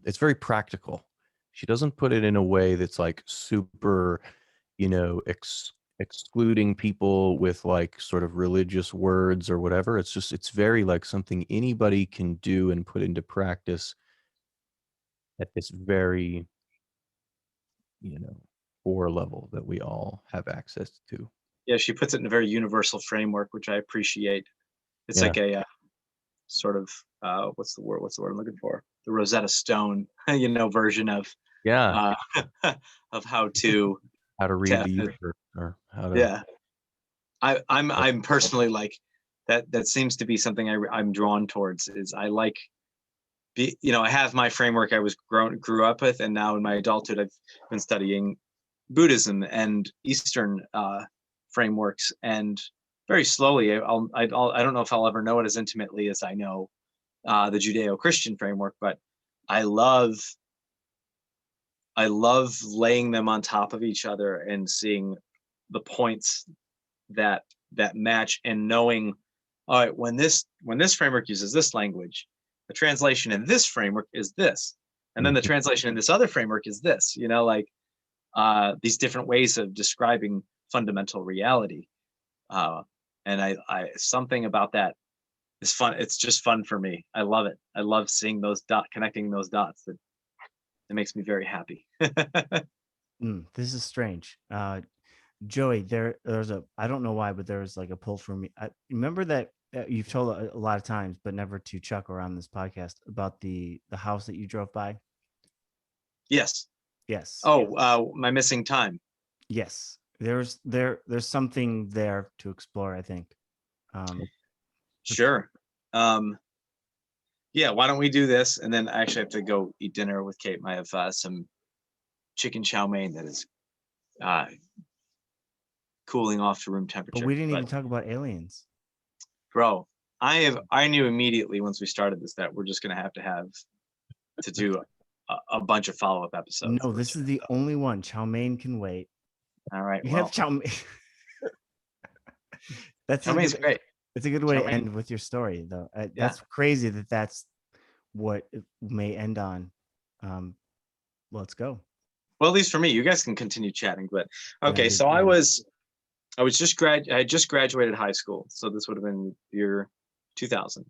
it's very practical. She doesn't put it in a way that's like super, excluding people with like sort of religious words or whatever. It's very like something anybody can do and put into practice at this very, core level that we all have access to. Yeah, she puts it in a very universal framework, which I appreciate. It's Yeah. like a sort of what's the word I'm looking for? The Rosetta Stone, version of Yeah. of how to How to read the to- universe, or how to. yeah. I'm personally like that seems to be something I'm drawn towards. Is I like I have my framework I grew up with, and now in my adulthood I've been studying Buddhism and Eastern frameworks, and very slowly I don't know if I'll ever know it as intimately as I know the Judeo-Christian framework, but I love laying them on top of each other and seeing the points that match, and knowing, all right, when this framework uses this language, the translation in this framework is this, and then the translation in this other framework is this, these different ways of describing fundamental reality. And I something about that is fun. It's just fun for me. I love it. I love seeing those connecting those dots. It makes me very happy. This is strange. Joey, there's I don't know why, but there's like a pull for me. I remember that you've told a lot of times, but never to Chuck or on this podcast, about the house that you drove by. Yes. Yes. Oh, my missing time. Yes. There's something there to explore, I think. Sure. Yeah, why don't we do this? And then I actually have to go eat dinner with Kate. I have some chicken chow mein that is cooling off to room temperature. But we didn't even talk about aliens. Bro, I knew immediately once we started this that we're just gonna have to do a bunch of follow-up episodes. No, this is the only one. Chow mein can wait. All right. You have chow mein. Chow mein's great. It's a good way to end with your story, though. That's crazy that's what it may end on. Let's go. Well, at least for me, you guys can continue chatting. But okay, so I had just graduated high school, so this would have been year 2000.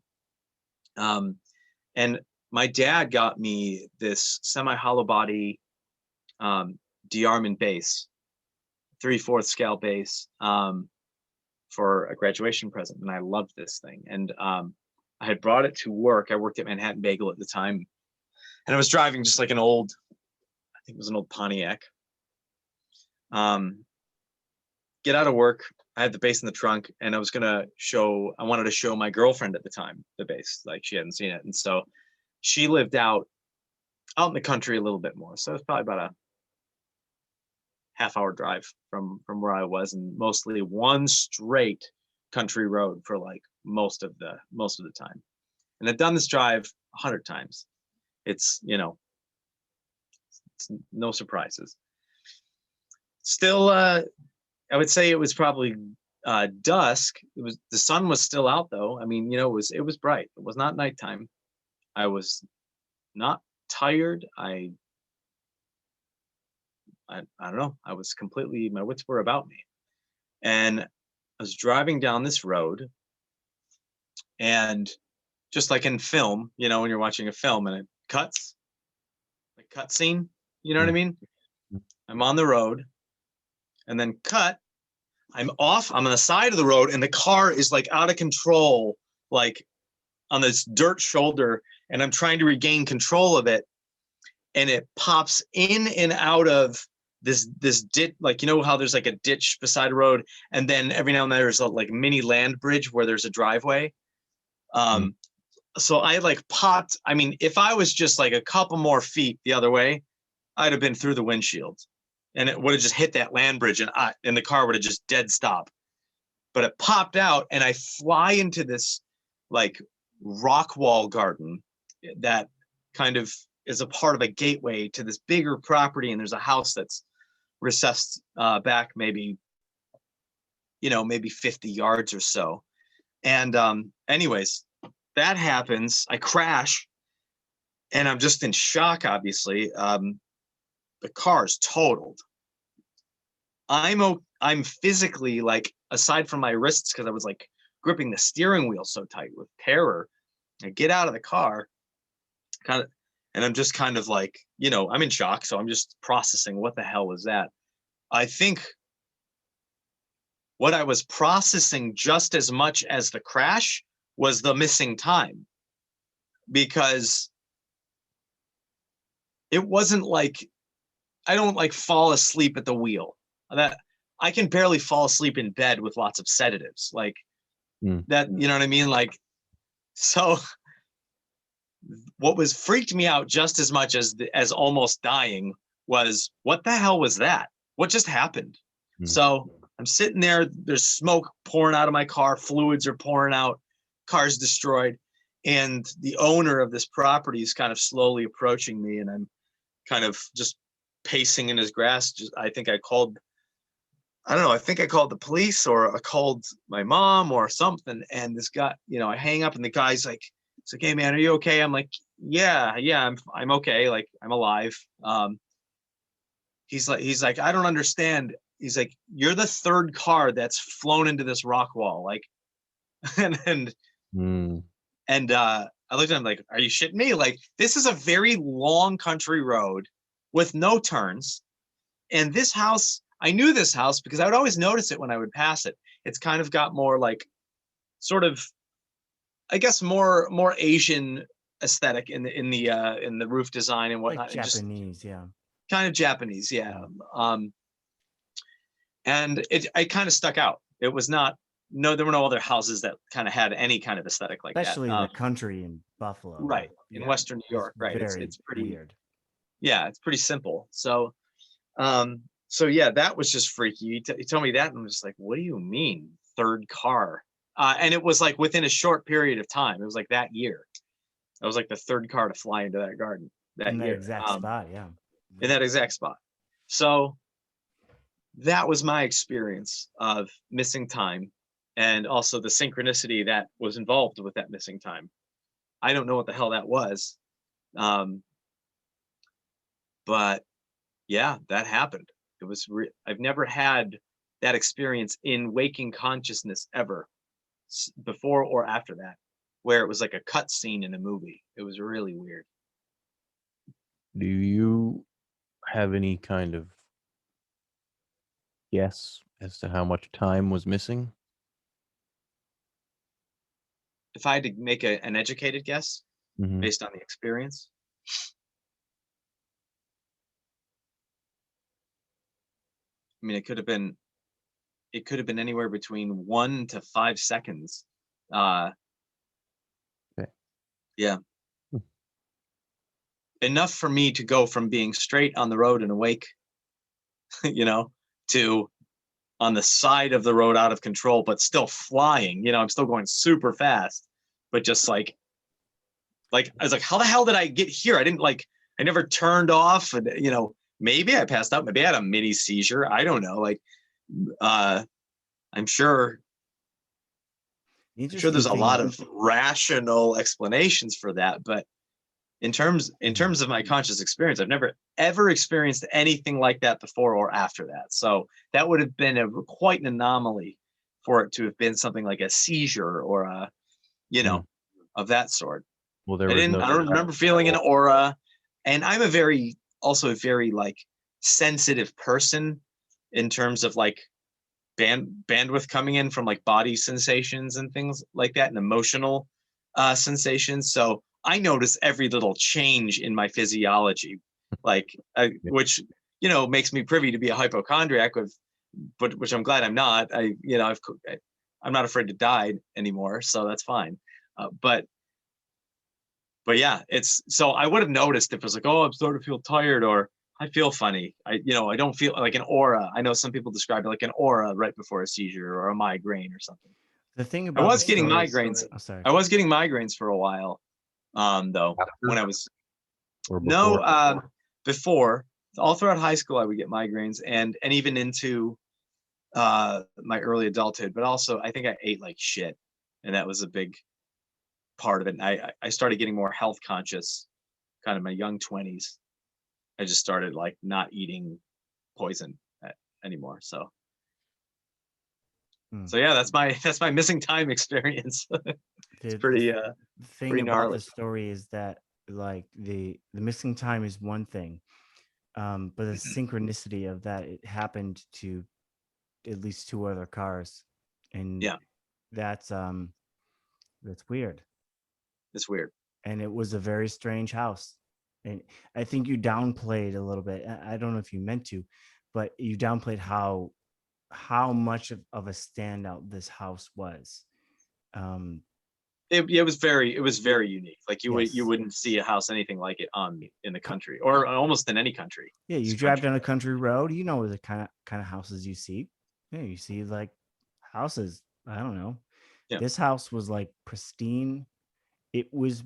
And my dad got me this semi-hollow body de-armament bass, 3/4 scale bass, for a graduation present, and I loved this thing. And I had brought it to work. I worked at Manhattan Bagel at the time, and I was driving just like an old, I think it was an old Pontiac. Get out of work. I had the bass in the trunk, and I wanted to show my girlfriend at the time the bass, like she hadn't seen it. And so she lived out in the country a little bit more. So it was probably about a half-hour drive from where I was, and mostly one straight country road for like most of the time. And I've done this drive 100 times. It's it's no surprises. Still, I would say it was probably dusk. The sun was still out though. I mean, it was bright. It was not nighttime. I was not tired. I don't know. I was completely, my wits were about me. And I was driving down this road, and just like in film, when you're watching a film and it cuts, like cut scene, you know what I mean? I'm on the road, and then cut, I'm on the side of the road, and the car is like out of control, like on this dirt shoulder, and I'm trying to regain control of it. And it pops in and out of this ditch, like, how there's like a ditch beside a road, and then every now and then there's a like mini land bridge where there's a driveway. So I like popped. I mean, if I was just like a couple more feet the other way, I'd have been through the windshield, and it would have just hit that land bridge, and the car would have just dead stopped. But it popped out, and I fly into this like rock wall garden that kind of is a part of a gateway to this bigger property, and there's a house that's recessed back maybe 50 yards or so. And anyways, that happens. I crash, and I'm just in shock, obviously. The car's totaled. I'm physically, like, aside from my wrists, because I was like gripping the steering wheel so tight with terror, I get out of the car, and I'm just kind of like, I'm in shock. So I'm just processing what the hell was that. I think what I was processing just as much as the crash was the missing time, because it wasn't like, I don't like fall asleep at the wheel. That I can barely fall asleep in bed with lots of sedatives, like that, you know what I mean? Like, so what was freaked me out just as much as almost dying was, what the hell was that? What just happened? So I'm sitting there, there's smoke pouring out of my car, fluids are pouring out, car's destroyed. And the owner of this property is kind of slowly approaching me, and I'm kind of just pacing in his grass. I think I called the police, or I called my mom or something. And this guy, I hang up, and the guy's like, it's like, hey man, are you okay? I'm like, yeah, I'm okay. Like, I'm alive. He's like, I don't understand. He's like, you're the third car that's flown into this rock wall. Like, and I looked at him like, are you shitting me? Like, this is a very long country road with no turns. And this house, I knew this house because I would always notice it when I would pass it. It's kind of got more like, sort of, I guess, more Asian aesthetic in the roof design and whatnot. Like Japanese, yeah. Kind of Japanese, yeah. And it kind of stuck out. It was not, there were no other houses that kind of had any kind of aesthetic like especially that. In the country in Buffalo. Right. In Western New York, right. It's pretty weird. Yeah, it's pretty simple. So, yeah, that was just freaky. He told me that, and I'm just like, what do you mean, third car? And it was like within a short period of time. It was like that year. I was like the third car to fly into that garden that year. Exact spot, yeah. In that exact spot. So that was my experience of missing time, and also the synchronicity that was involved with that missing time. I don't know what the hell that was. But yeah, that happened. It was I've never had that experience in waking consciousness ever, before or after that, where it was like a cut scene in a movie. It was really weird. Do you have any kind of guess as to how much time was missing? If I had to make an educated guess based on the experience, I mean, it could have been anywhere between 1 to 5 seconds. Okay. Yeah. Enough for me to go from being straight on the road and awake, to on the side of the road out of control, but still flying. I'm still going super fast, but just like I was like, how the hell did I get here? I never turned off, and maybe I passed out. Maybe I had a mini seizure. I don't know. Like, I'm sure there's a lot of rational explanations for that, but in terms of my conscious experience, I've never ever experienced anything like that before or after that. So that would have been quite an anomaly for it to have been something like a seizure or of that sort. Well, I don't remember feeling an aura, and I'm also a very like sensitive person in terms of like bandwidth coming in from like body sensations and things like that, and emotional sensations. So I notice every little change in my physiology, which makes me privy to be a hypochondriac, which I'm glad I'm not. I'm not afraid to die anymore, so that's fine. But yeah, so I would have noticed if it was like, oh, I'm starting to feel tired, or I feel funny. I don't feel like an aura. I know some people describe it like an aura right before a seizure or a migraine or something. The thing about I was getting migraines. Oh, sorry. I was getting migraines for a while, though. When I was before, all throughout high school, I would get migraines, and even into my early adulthood. But also, I think I ate like shit, and that was a big part of it. And I started getting more health conscious, kind of my young 20s. I just started like not eating poison anymore. So yeah, that's my missing time experience. It's pretty the thing pretty about gnarly. the story is that like the missing time is one thing, But the synchronicity of that, it happened to at least 2 other cars, and Yeah. that's weird. It's weird. And it was a very strange house, and I think you downplayed a little bit. I don't know if you meant to, but you downplayed how much of a standout this house was. um It was very unique. Like you yes, wouldn't see a house anything like it in the country, or almost in any country. yeah, you This drive country. down a country road, you know the kind of houses you see. Yeah, you see like houses, I don't know. Yeah. This house was like pristine. It was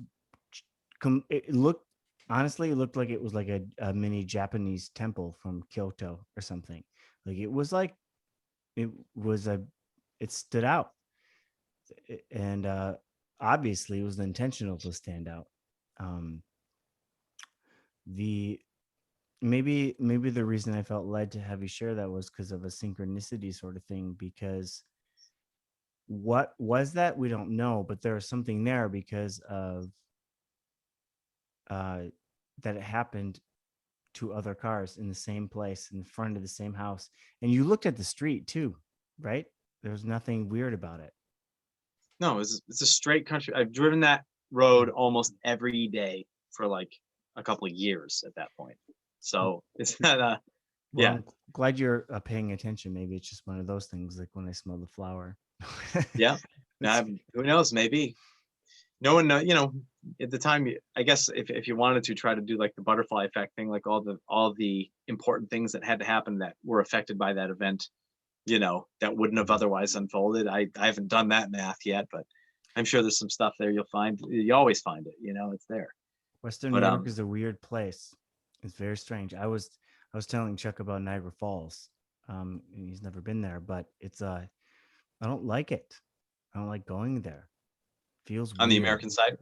it looked, honestly, it looked like it was like a mini Japanese temple from Kyoto or something. Like it was like, it was a, it stood out. And obviously it was intentional to stand out. um the maybe the reason I felt led to have you share that was because of a synchronicity sort of thing, because what was that, we don't know, but there was something there because of uh that it happened to other cars in the same place in front of the same house, and you looked at the street too, right? There was nothing weird about it. No, it's a straight country. I've driven that road almost every day for like a couple of years at that point. So it's not Well, yeah. I'm glad you're paying attention. Maybe it's just one of those things, like when I smell the flower. Yeah. It's- Who knows? Maybe no one know. At the time, I guess if you wanted to try to do like the butterfly effect thing, like all the important things that had to happen that were affected by that event, that wouldn't have otherwise unfolded. I haven't done that math yet, but I'm sure there's some stuff there you'll find. You always find it. It's there. Western New But York is a weird place. It's very strange. I was telling Chuck about Niagara Falls. And he's never been there, but it's I don't like it. I don't like going there. Feels on the weird. American side,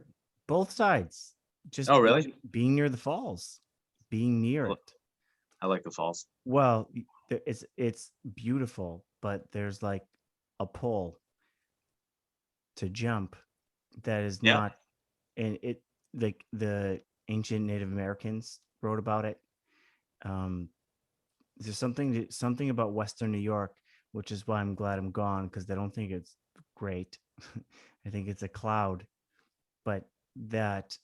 Both sides. Just oh really? being near the falls, being near Well, it. I like the falls. Well, it's beautiful, but there's like a pole to jump that is Yeah. not, and it, like the ancient Native Americans wrote about it. Um, there's something about Western New York, which is why I'm glad I'm gone, because I don't think it's great. I think it's a cloud. But that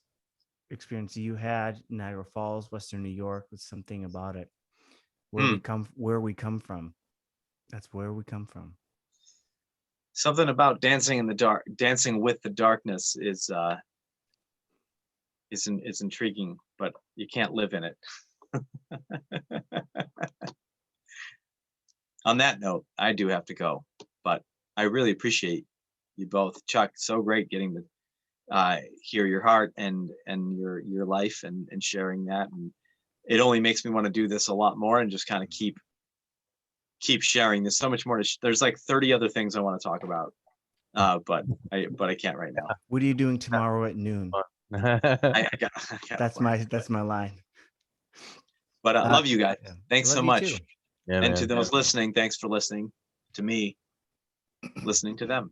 experience you had, Niagara Falls, Western New York, was something about it. Hmm. Where we come from. That's where we come from. Something about dancing in the dark, dancing with the darkness is intriguing, but you can't live in it. On that note, I do have to go, but I really appreciate you both, Chuck. So great getting to hear your heart and your life and sharing that, and it only makes me want to do this a lot more and just kind of keep sharing. There's so much more there's like 30 other things I want to talk about, but I can't right now. What are you doing tomorrow at noon? I got That's my line. but I love you guys. Yeah. Thanks Love so you much. too. Yeah, And to man. those listening, thanks for listening to me, listening to them.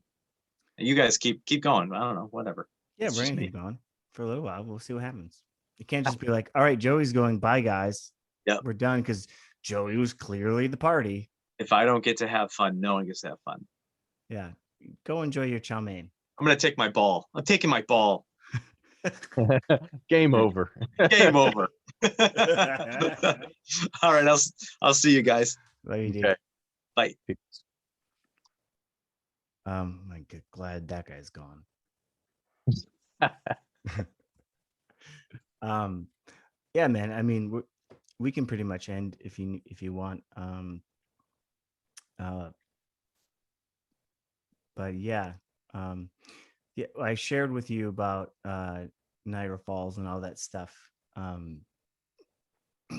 And you guys keep going. I don't know, whatever. Yeah, It's we're just gonna me. keep going for a little while. We'll see what happens. You can't just be like, all right, Joey's going, bye guys. Yep. We're done, because Joey was clearly the party. If I don't get to have fun, no one gets to have fun. Yeah. Go enjoy your chow mein. I'm gonna take my ball. I'm taking my ball. Game over. Game over. All right, I'll see you guys. Love you, dude. Okay. Bye. My God, glad that guy's gone. Yeah, man. I mean, we can pretty much end if you want. But yeah, yeah. I shared with you about Niagara Falls and all that stuff.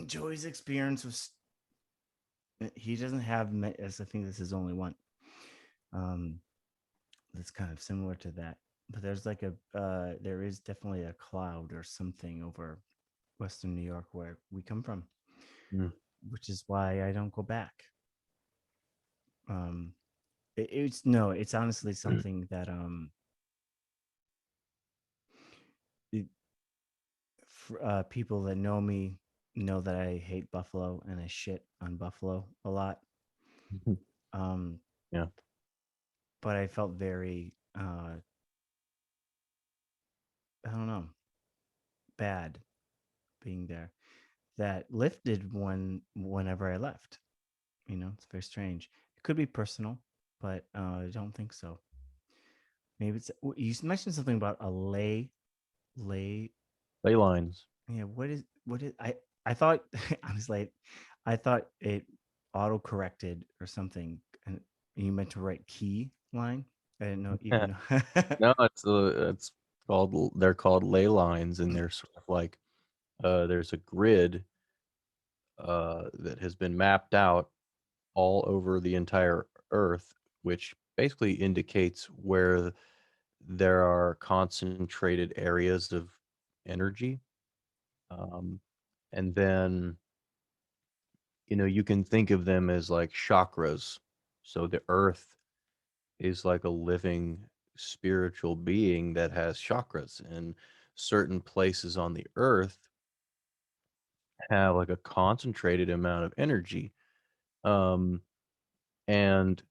Joey's experience was, he doesn't have, as I think this is only one. That's kind of similar to that, but there's like there is definitely a cloud or something over Western New York where we come from, which is why I don't go back. It's honestly something that people that know me know that I hate buffalo and I shit on buffalo a lot. Um, Yeah. but I felt very, I don't know, bad being there. That lifted whenever I left. It's very strange. It could be personal, but I don't think so. Maybe you mentioned something about a lay. Ley lines. Yeah, what is I thought honestly, I thought it auto corrected or something, and you meant to write key line. I didn't know even know. No, it's called they're called ley lines, and they're sort of like there's a grid that has been mapped out all over the entire Earth, which basically indicates where there are concentrated areas of energy. Um, and then, you can think of them as like chakras. So the Earth is like a living spiritual being that has chakras, and certain places on the Earth have like a concentrated amount of energy. Um, and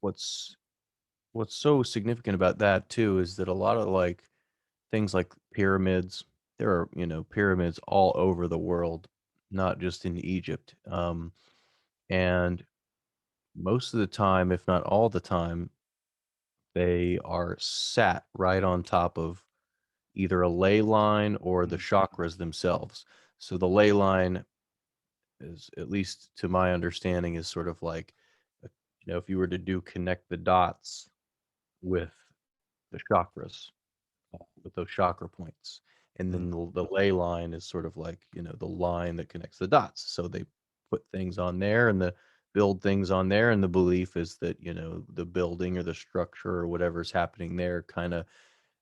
what's what's so significant about that too is that a lot of like things like pyramids, there are, pyramids all over the world, not just in Egypt. And most of the time, if not all the time, they are sat right on top of either a ley line or the Mm, chakras themselves. So the ley line is, at least to my understanding, is sort of like, if you were to do connect the dots with the chakras, with those chakra points. And mm, then the ley line is sort of like, the line that connects the dots. So they put things on there and the build things on there. And the belief is that, the building or the structure or whatever's happening there kind of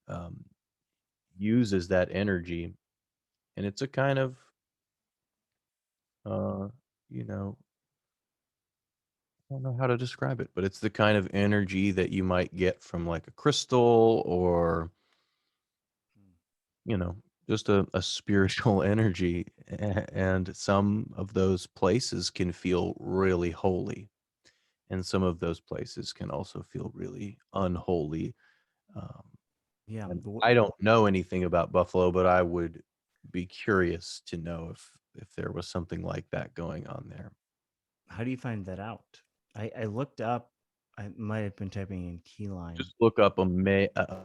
um, uses that energy. And it's a kind of, uh, you know, I don't know how to describe it, but it's the kind of energy that you might get from like a crystal or, mm. you know, just a spiritual energy. And some of those places can feel really holy. And some of those places can also feel really unholy. Um, Yeah. and I don't know anything about Buffalo, but I would be curious to know if there was something like that going on there. How do you find that out? I looked up. I might have been typing in keyline. Just look up a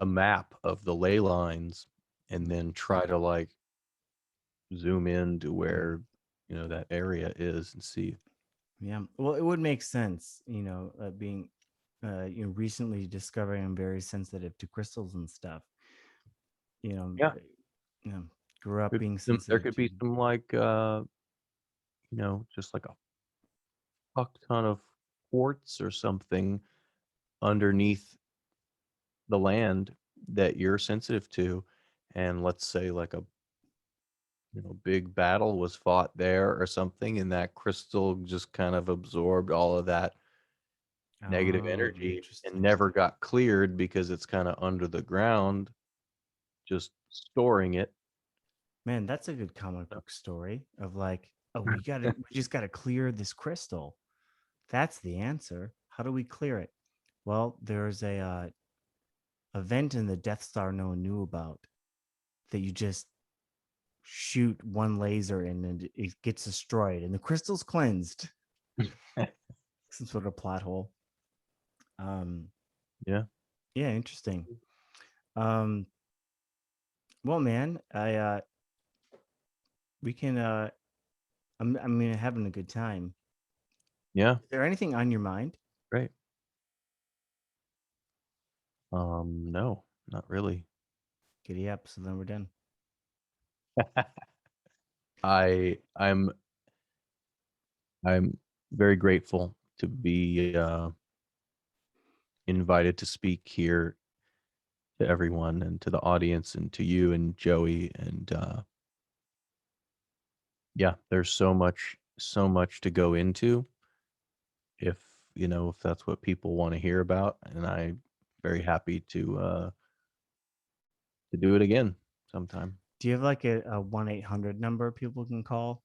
map of the ley lines and Mm, then try to like zoom in to mm. where that area is and see. Yeah. Well, it would make sense, being, recently discovering I'm very sensitive to crystals and stuff. You know, Yeah, uh, you know, grew up could being there sensitive could to. be some like just like a fuck ton of quartz or something underneath the land that you're sensitive to, and let's say like a big battle was fought there or something, and that crystal just kind of absorbed all of that negative Oh, energy and interesting. never got cleared because it's kind of under the ground, just storing it. Man, that's a good comic book story of like, oh, we just gotta clear this crystal. That's the answer. How do we clear it? Well, there's a event in the Death Star no one knew about that you just shoot one laser and it gets destroyed and the crystal's cleansed. Some sort of plot hole. Um, Yeah, yeah, interesting. Um, well, man, I we can I mean having a good time. yeah, Is there anything on your mind? great. No, not really. Giddy up, so then we're done. I'm very grateful to be invited to speak here to everyone and to the audience and to you and Joey. And yeah, there's so much to go into if if that's what people want to hear about. And I'm very happy to do it again sometime. Do you have like a 1-800 number people can call?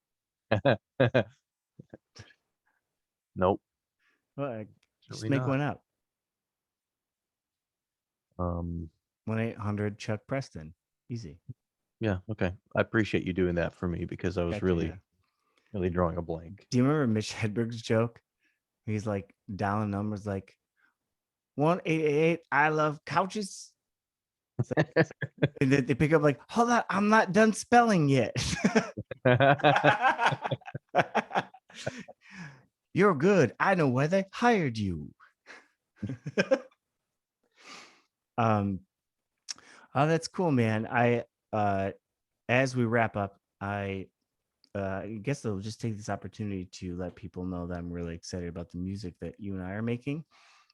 Nope, Well, just certainly make not. one up. Um, 1-800 Chuck Preston. Easy. yeah, okay. I appreciate you doing that for me because I was Gotcha, yeah. really drawing a blank. Do you remember Mitch Hedberg's joke? He's like dialing numbers like 1-888 I love couches. It's like, and then they pick up like, hold on, I'm not done spelling yet. You're good. I know why they hired you. um, oh, that's cool, man. As we wrap up, I guess I'll just take this opportunity to let people know that I'm really excited about the music that you and I are making.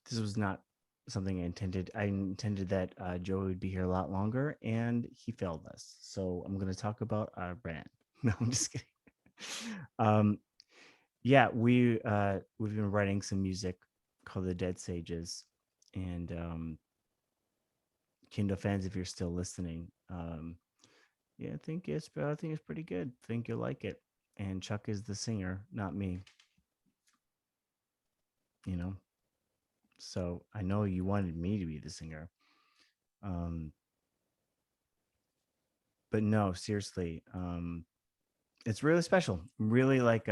This was not something I intended. I intended that Joey would be here a lot longer, and he failed us. So I'm going to talk about our band. No, I'm just kidding. Yeah, we've been writing some music called the Dead Sages, and Kindo fans, if you're still listening, yeah, I think it's pretty good. Think you'll like it. And Chuck is the singer, not me. You know, so I know you wanted me to be the singer. Um, but no, seriously, it's really special. Really like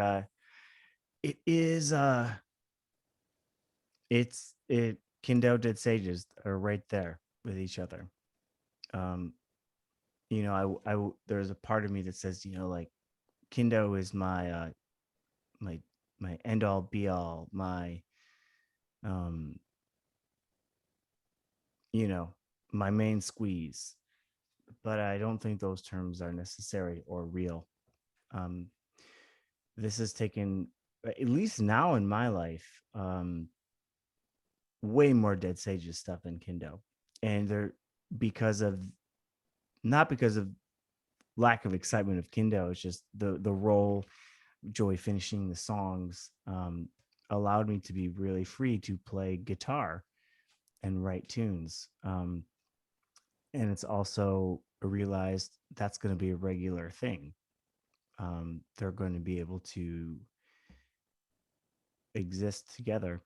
it is it Kindo Dead Sages are right there with each other. Um, you know, there's a part of me that says, you know, like Kindo is my my end all be all, my um, you know, my main squeeze. But I don't think those terms are necessary or real. Um, this has taken, at least now in my life, way more Dead Sages stuff than Kindo, and they're because of not because of lack of excitement of Kindo. It's just the role Joy finishing the songs allowed me to be really free to play guitar and write tunes. And it's also realized that's going to be a regular thing. They're going to be able to exist together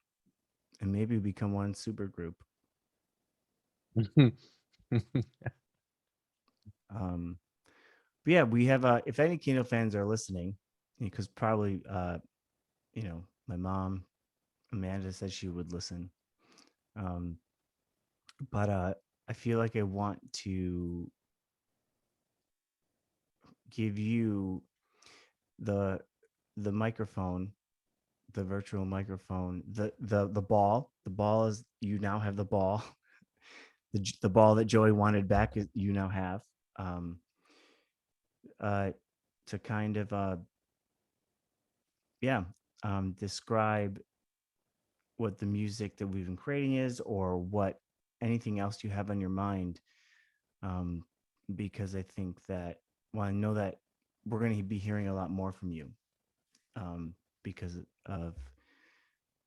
and maybe become one super group. Um, but yeah, we have if any Kino fans are listening, because probably you know, my mom Amanda said she would listen. Um, but I feel like I want to give you the the microphone, the virtual microphone, the ball. The ball is, you now have the ball. The ball that Joey wanted back is you now have. Um, to kind of yeah, describe what the music that we've been creating is, or what anything else you have on your mind. Um, because I think that, well, I know that we're going to be hearing a lot more from you, because of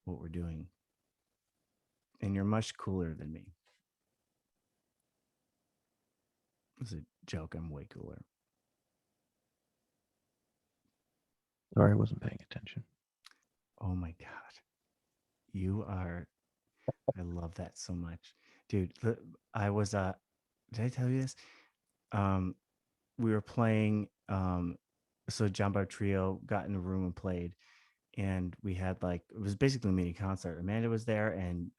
what we're doing. And you're much cooler than me. It's a joke. I'm way cooler. Sorry, I wasn't paying attention. Oh my God. You are, I love that so much. Dude, I was, did I tell you this? Um, we were playing, so Jumbo Trio got in a room and played, and we had like, it was basically a mini concert. Amanda was there, and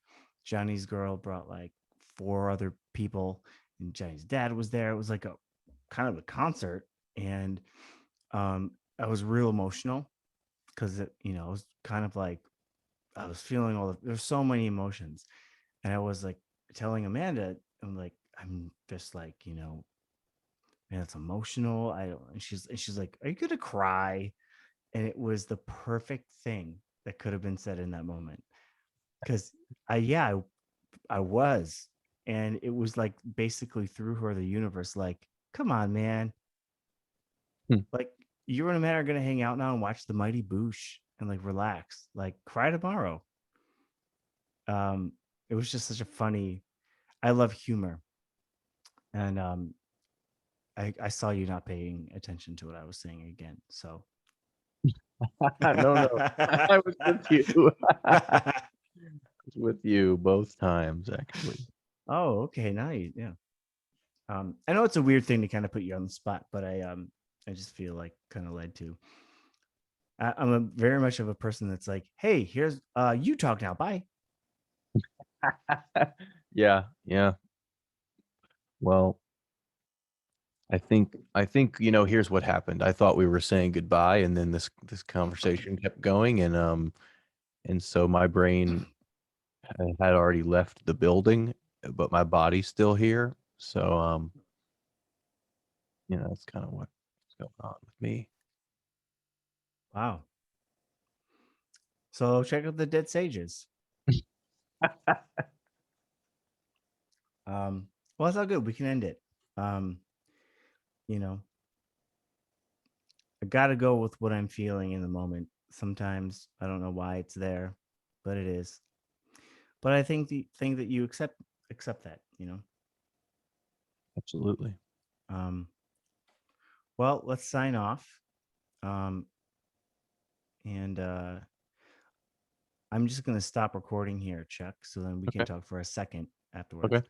Johnny's girl brought like 4 other people, and Johnny's dad was there. It was like a kind of a concert, and I was real emotional because it, you know, it was kind of like I was feeling all the, there's so many emotions, and I was like telling Amanda, I'm like, I'm just like, you know, man, it's emotional. I don't, and she's like, are you gonna cry? And it was the perfect thing that could have been said in that moment, because I was, and it was like basically through her the universe like, come on, man, Hmm. like you and Amanda are gonna hang out now and watch the Mighty Boosh and like relax, like cry tomorrow. um it was just such a funny, I love humor, and I saw you not paying attention to what I was saying again. So No, I was with you. I was with you both times, actually. Oh, okay, nice. Yeah. I know it's a weird thing to kind of put you on the spot, but I just feel like kind of led to. I'm a very much of a person that's like, hey, here's you talk now. Bye. Yeah. Well, I think here's what happened. I thought we were saying goodbye, and then this conversation kept going, and so my brain had already left the building, but my body's still here. So that's kind of what's going on with me. Wow. So check out the Dead Sages. Well, it's all good. We can end it. You know, I gotta go with what I'm feeling in the moment. Sometimes I don't know why it's there, but it is. But I think the thing that you accept that, Absolutely. Well, let's sign off. And I'm just gonna stop recording here, Chuck, so then we can Okay. talk for a second afterwards. Okay.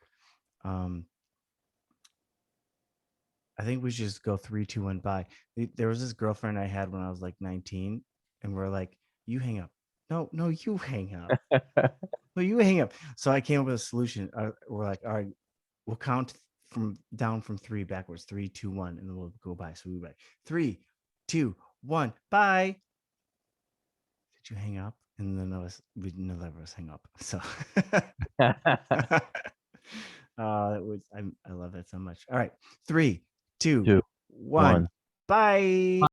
I think we should just go 3, 2, 1, bye. There was this girlfriend I had when I was like 19, and we're like, you hang up. No, you hang up. No, you hang up. So I came up with a solution. We're like, all right, we'll count down from 3 backwards. 3, 2, 1, and then we'll go by. So we were like 3, 2, 1, bye. Did you hang up? And then we none of us hang up. So I love that so much. All right, 3, 2, 2, 1, 1. bye.